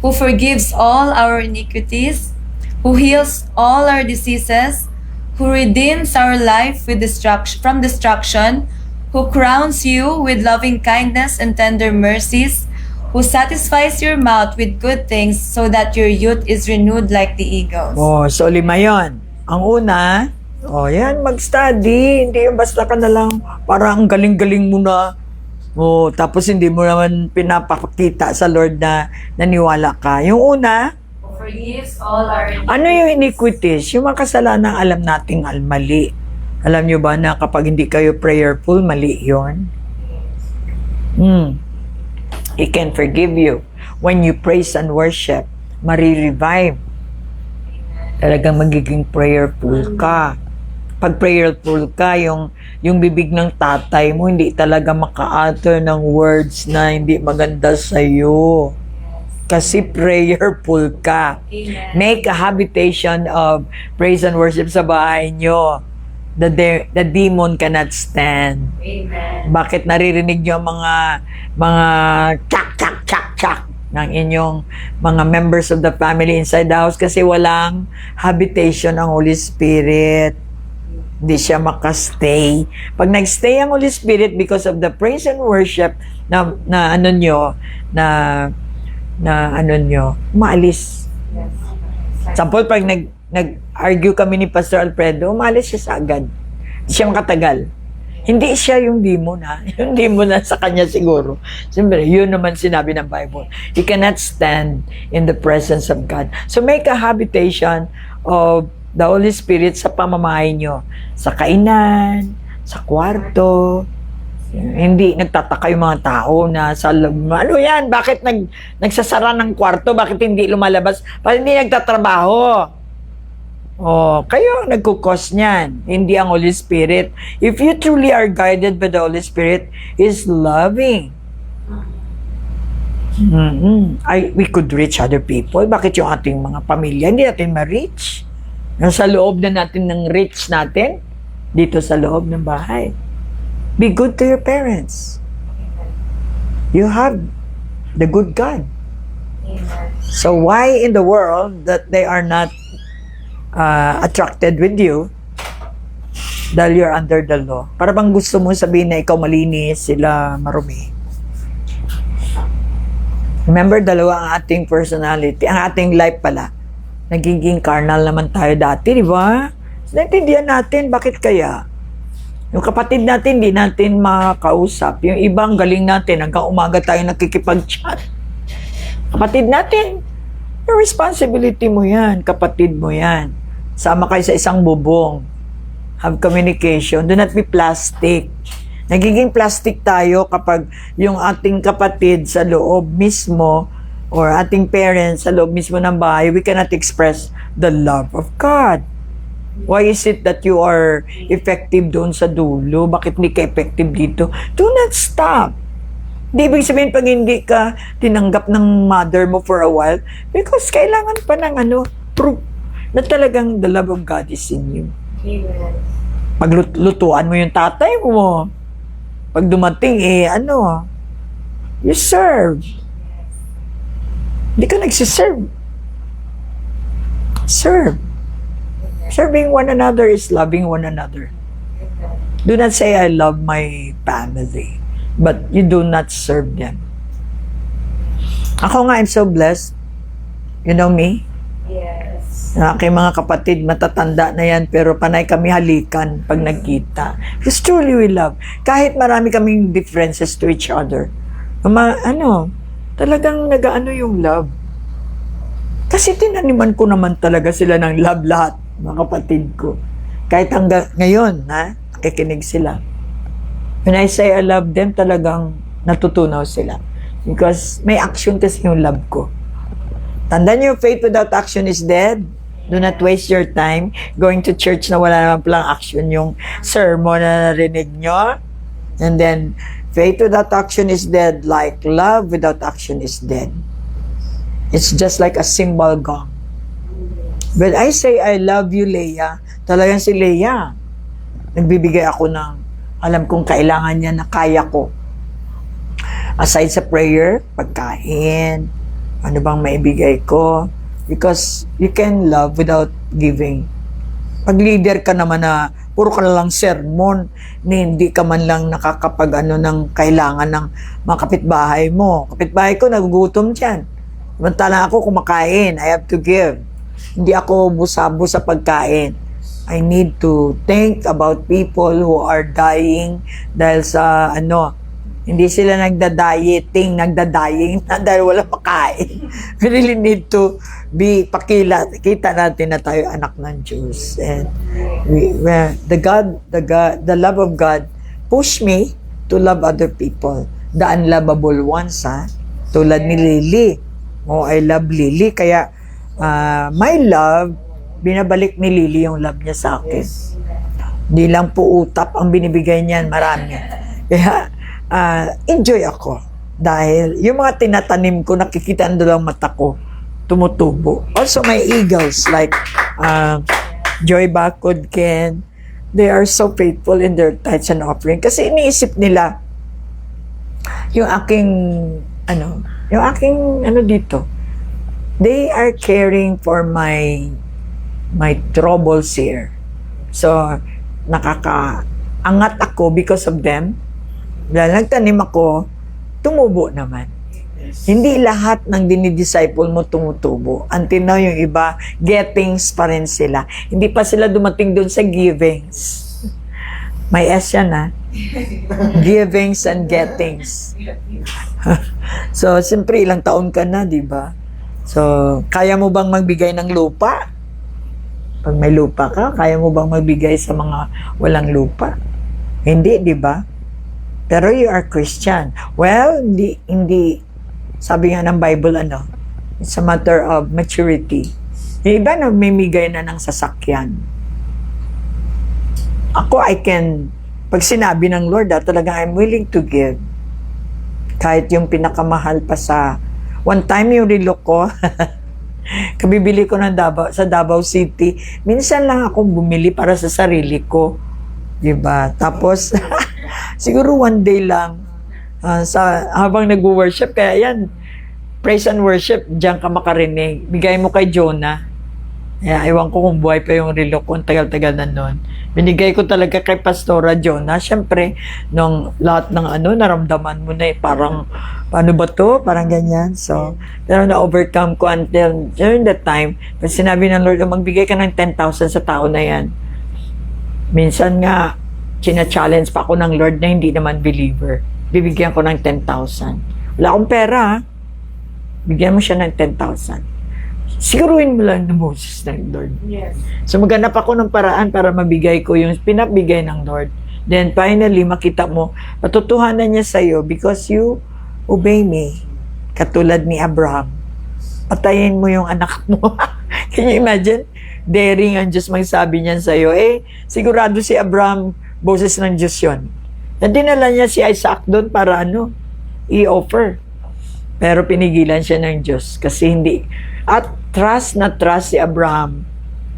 Who forgives all our iniquities, who heals all our diseases, who redeems our life from destruction, who crowns you with loving kindness and tender mercies, who satisfies your mouth with good things so that your youth is renewed like the eagles. Oh, so 5 yon. Ang una, yan, mag-study. Hindi yung basta ka na lang, parang ang galing-galing mo na. Tapos hindi mo naman pinapakita sa Lord na naniwala ka. Yung una, Forgives all our ano yung iniquities? Yung mga kasalanan alam nating mali. Alam nyo ba na kapag hindi kayo prayerful, mali yun? He can forgive you. When you praise and worship, marirevive. Talagang magiging prayerful ka. Pag prayerful ka, yung bibig ng tatay mo, hindi talaga maka-utter ng words na hindi maganda sa'yo. Kasi prayerful ka. Amen. Make a habitation of praise and worship sa bahay nyo. The demon cannot stand. Amen. Bakit naririnig nyo ang mga chak ng inyong mga members of the family inside the house? Kasi walang habitation ang Holy Spirit. Hindi siya makastay. Pag nagstay ang Holy Spirit because of the praise and worship na maalis. Sample, pag nag-argue kami ni Pastor Alfredo, umalis siya sa agad. Hindi siya makatagal. Hindi siya yung demon, ha? Yung demon na sa kanya siguro. Siyempre, yun naman sinabi ng Bible. He cannot stand in the presence of God. So make a habitation of the Holy Spirit sa pamamahay nyo. Sa kainan, sa kwarto. Hindi nagtataka yung mga tao na ano yan? Bakit nagsasara ng kwarto? Bakit hindi lumalabas? Bakit hindi nagtatrabaho? Kayo nagkukos niyan. Hindi ang Holy Spirit. If you truly are guided by the Holy Spirit, is loving. We could reach other people. Bakit yung ating mga pamilya hindi natin ma-reach? Nasa loob na natin ng reach natin, dito sa loob ng bahay. Be good to your parents. You have the good God. Amen. So why in the world that they are not attracted with you? Dahil you're under the law. Para bang gusto mo sabihin na ikaw malinis, sila marumi. Remember, dalawa ang ating personality, ang ating life pala. Nagiging carnal naman tayo dati, di ba? Naintindihan natin, bakit kaya? Yung kapatid natin, di natin makakausap. Yung ibang galing natin, hanggang umaga tayo nakikipag-chat. Kapatid natin, yung responsibility mo yan, kapatid mo yan. Sama kayo sa isang bubong. Have communication. Do not be plastic. Nagiging plastic tayo kapag yung ating kapatid sa loob mismo or ating parents sa loob mismo ng bahay, we cannot express the love of God. Why is it that you are effective doon sa dulo? Bakit hindi ka effective dito? Do not stop. Di ibig sabihin pag hindi ka tinanggap ng mother mo for a while, because kailangan pa ng proof na talagang the love of God is in you. Amen. Paglutuan mo yung tatay mo, pag dumating, you serve. Hindi ka nagsiserve. Serve. Serving one another is loving one another. Do not say, I love my family, but you do not serve them. Ako nga, I'm so blessed. You know me? Yes. Na aking mga kapatid, matatanda na yan, pero panay kami halikan pag nagkita. Because truly we love. Kahit marami kaming differences to each other. Talagang nagaano yung love. Kasi tinaniman ko naman talaga sila ng love lahat, mga kapatid ko. Kahit hanggang ngayon, nakikinig sila. When I say I love them, talagang natutunaw sila. Because may action kasi yung love ko. Tandaan niyo, faith without action is dead. Do not waste your time going to church na wala naman palang action yung sermon na narinig nyo. And then, faith without action is dead, like love without action is dead. It's just like a cymbal gong. When I say, I love you, Leia, talagang si Leia, nagbibigay ako ng alam kong kailangan niya na kaya ko. Aside sa prayer, pagkain, ano bang maibigay ko? Because you can love without giving. Pag leader ka naman na puro ka na lang sermon, hindi ka man lang nakakapag ng kailangan ng mga kapitbahay mo. Kapitbahay ko, nagugutom dyan. Samantala ako kumakain, I have to give. Hindi ako busabo sa pagkain. I need to think about people who are dying dahil sa hindi sila nagda-dieting na dahil wala pagkain. We really need to be kita natin na tayo anak ng Diyos. And the love of God push me to love other people. The unlovable ones, tulad ni Lily. I love Lily. Kaya, my love, binabalik ni Lily yung love niya sa akin. Hindi lang po utap ang binibigay niyan, marami. Kaya, enjoy ako. Dahil yung mga tinatanim ko, nakikita ang dalawang mata ko, tumutubo. Also, my eagles, like Joy Bacod, Ken, they are so faithful in their tithes and offering. Kasi iniisip nila, yung aking dito, they are caring for my troubles here. So, nakakaangat ako because of them. Dahil nagtanim ako, tumubo naman. Hindi lahat ng dinidisciple mo tumutubo. Until now, yung iba, gettings pa rin sila. Hindi pa sila dumating doon sa givings. May S yan, Givings and gettings. So, siyempre, ilang taon ka na, di ba? So, kaya mo bang magbigay ng lupa? Pag may lupa ka, kaya mo bang magbigay sa mga walang lupa? Hindi, di ba? Pero you are Christian. Well, hindi. Sabi nga ng Bible, it's a matter of maturity. Yung iba na mamimigay na ng sasakyan. Ako, pag sinabi ng Lord, talaga I'm willing to give. Kahit yung pinakamahal pa one time yung relo ko, kabibili ko sa Davao City, minsan lang akong bumili para sa sarili ko. Diba? Tapos, siguro one day lang, habang nag-worship, kaya yan, praise and worship, diyan ka makarinig. Bigay mo kay Jonah. Kaya ewan ko kung buhay pa yung relo ko, ang tagal-tagal na nun. Binigay ko talaga kay Pastora Jonah. Siyempre, nung lahat ng naramdaman mo na parang, paano ba to? Parang ganyan. So, pero na-overcome ko until during that time, pag sinabi ng Lord, magbigay ka ng 10,000 sa tao na yan. Minsan nga, china-challenge pa ako ng Lord na hindi naman believer. Bibigyan ko ng 10,000. Wala akong pera, bigyan mo siya ng 10,000. Siguruhin mo lang na Moses ng Lord. Yes. So maghanap ako ng paraan para mabigay ko yung pinabigay ng Lord. Then finally, makita mo, patutuhanan niya sa'yo because you obey me. Katulad ni Abraham. Patayin mo yung anak mo. Can you imagine? daring ang Diyos magsabi niyan sa'yo. Sigurado si Abraham, boses ng Diyos yun. At dinala niya si Isaac doon para i-offer. Pero pinigilan siya ng Diyos kasi hindi. At trust na trust si Abraham.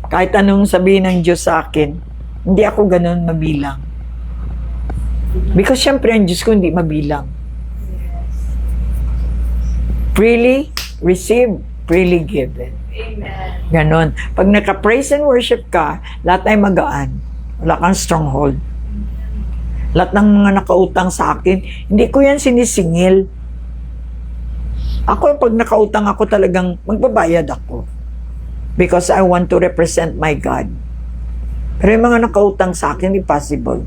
Kahit anong sabihin ng Diyos sa akin, hindi ako ganun mabilang. Because syempre ang Diyos ko hindi mabilang. Freely receive, freely given. Amen. Ganon. Pag naka-praise and worship ka, lahat ay magaan. Wala kang stronghold. Lahat ng mga nakautang sa akin, hindi ko yan sinisingil. Ako, pag nakautang ako talagang magbabayad ako. Because I want to represent my God. Pero yung mga nakautang sa akin, impossible.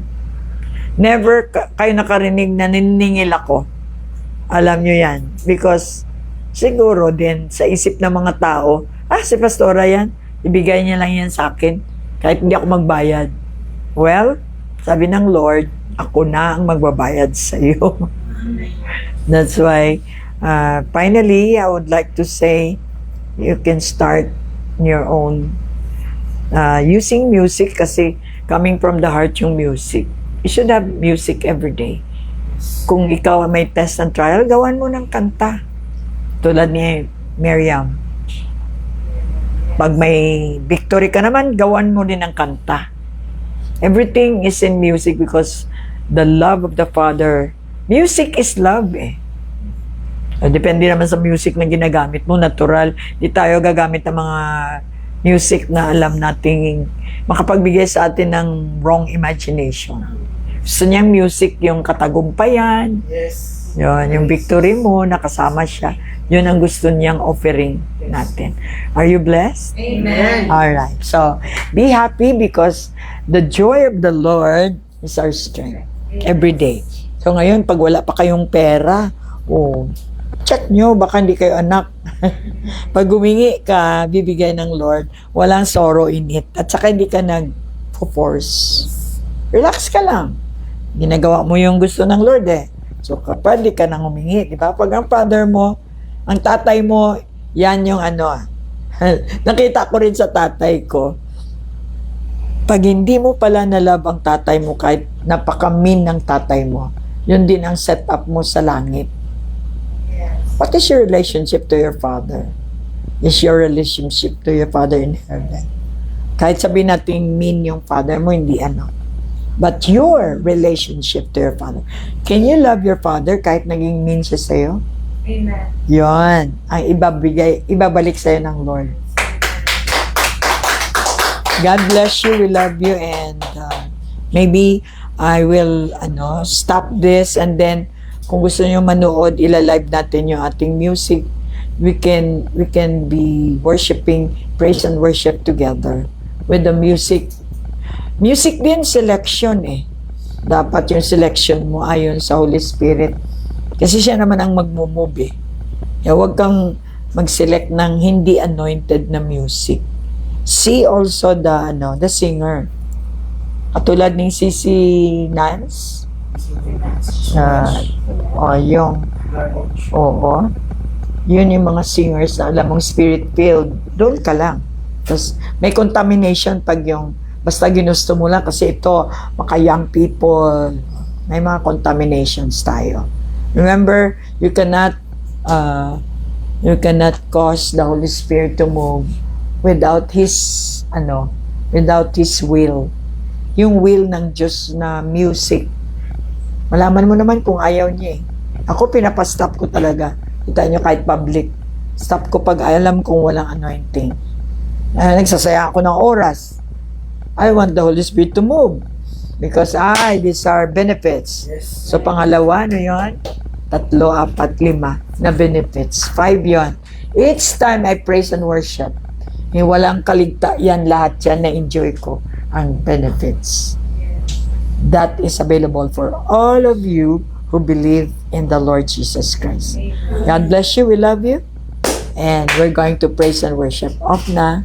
Never kayo nakarinig na niningil ako. Alam nyo yan. Because siguro din sa isip ng mga tao, si Pastora yan, ibigay niya lang yan sa akin kahit hindi ako magbayad. Well, sabi ng Lord, ako na ang magbabayad sa iyo. That's why, finally, I would like to say, you can start your own using music kasi coming from the heart yung music. You should have music every day. Kung ikaw may test and trial, gawan mo ng kanta. Tulad ni Miriam. Pag may victory ka naman, gawan mo din ng kanta. Everything is in music because the love of the Father, music is love Depende naman sa music na ginagamit mo, natural. Di tayo gagamit ng mga music na alam nating makapagbigay sa atin ng wrong imagination. Gusto niyang music yung katagumpayan, Yes. yun, yung victory mo, nakasama siya. Yun ang gusto niyang offering natin. Are you blessed? Amen. Alright. So, be happy because the joy of the Lord is our strength every day. So, ngayon, pag wala pa kayong pera, check nyo, baka hindi kayo anak. Pag humingi ka, bibigay ng Lord, walang sorrow in it. At saka hindi ka nag-force. Relax ka lang. Ginagawa mo yung gusto ng Lord So, kapag di ka nang humingi, di ba? Pag ang father mo, ang tatay mo, yan yung nakita ko rin sa tatay ko. Pag hindi mo pala nalab ang tatay mo, kahit napaka-mean ng tatay mo, yun din ang setup mo sa langit. What is your relationship to your father? Is your relationship to your father in heaven? Kahit sabihin natin mean yung father mo, hindi But your relationship to your father. Can you love your father kahit naging mean siya sa'yo? Amen. Yon ang ibabalik sa'yo ng Lord. God bless you, we love you, and maybe I will stop this, and then kung gusto niyo manood, ila-live natin yung ating music. We can be worshiping, praise and worship together with the music. Music din selection Dapat yung selection mo ayon sa Holy Spirit. Kasi siya naman ang magmo-move Kaya huwag kang mag-select ng hindi anointed na music. See also the singer. Katulad ng Sisi Nance. Yun yung mga singers na alam mong spirit-filled. Doon ka lang. Tapos may contamination pag yung basta ginusto mo lang kasi ito, maka young people, may mga contaminations tayo. Remember, you cannot cause the Holy Spirit to move without His will. Yung will ng Diyos na music. Malaman mo naman kung ayaw niya Ako, pinapastop ko talaga. Kita nyo kahit public. Stop ko pag alam kung walang anointing. Nagsasaya ako ng oras. I want the Holy Spirit to move. Because these are benefits. Yes. So, pangalawa, 3, 4, 5 na benefits. 5 yon. Each time I praise and worship, walang kaligta yan, lahat yan na-enjoy ko ang benefits. That is available for all of you who believe in the Lord Jesus Christ. God bless you. We love you. And we're going to praise and worship. Off na.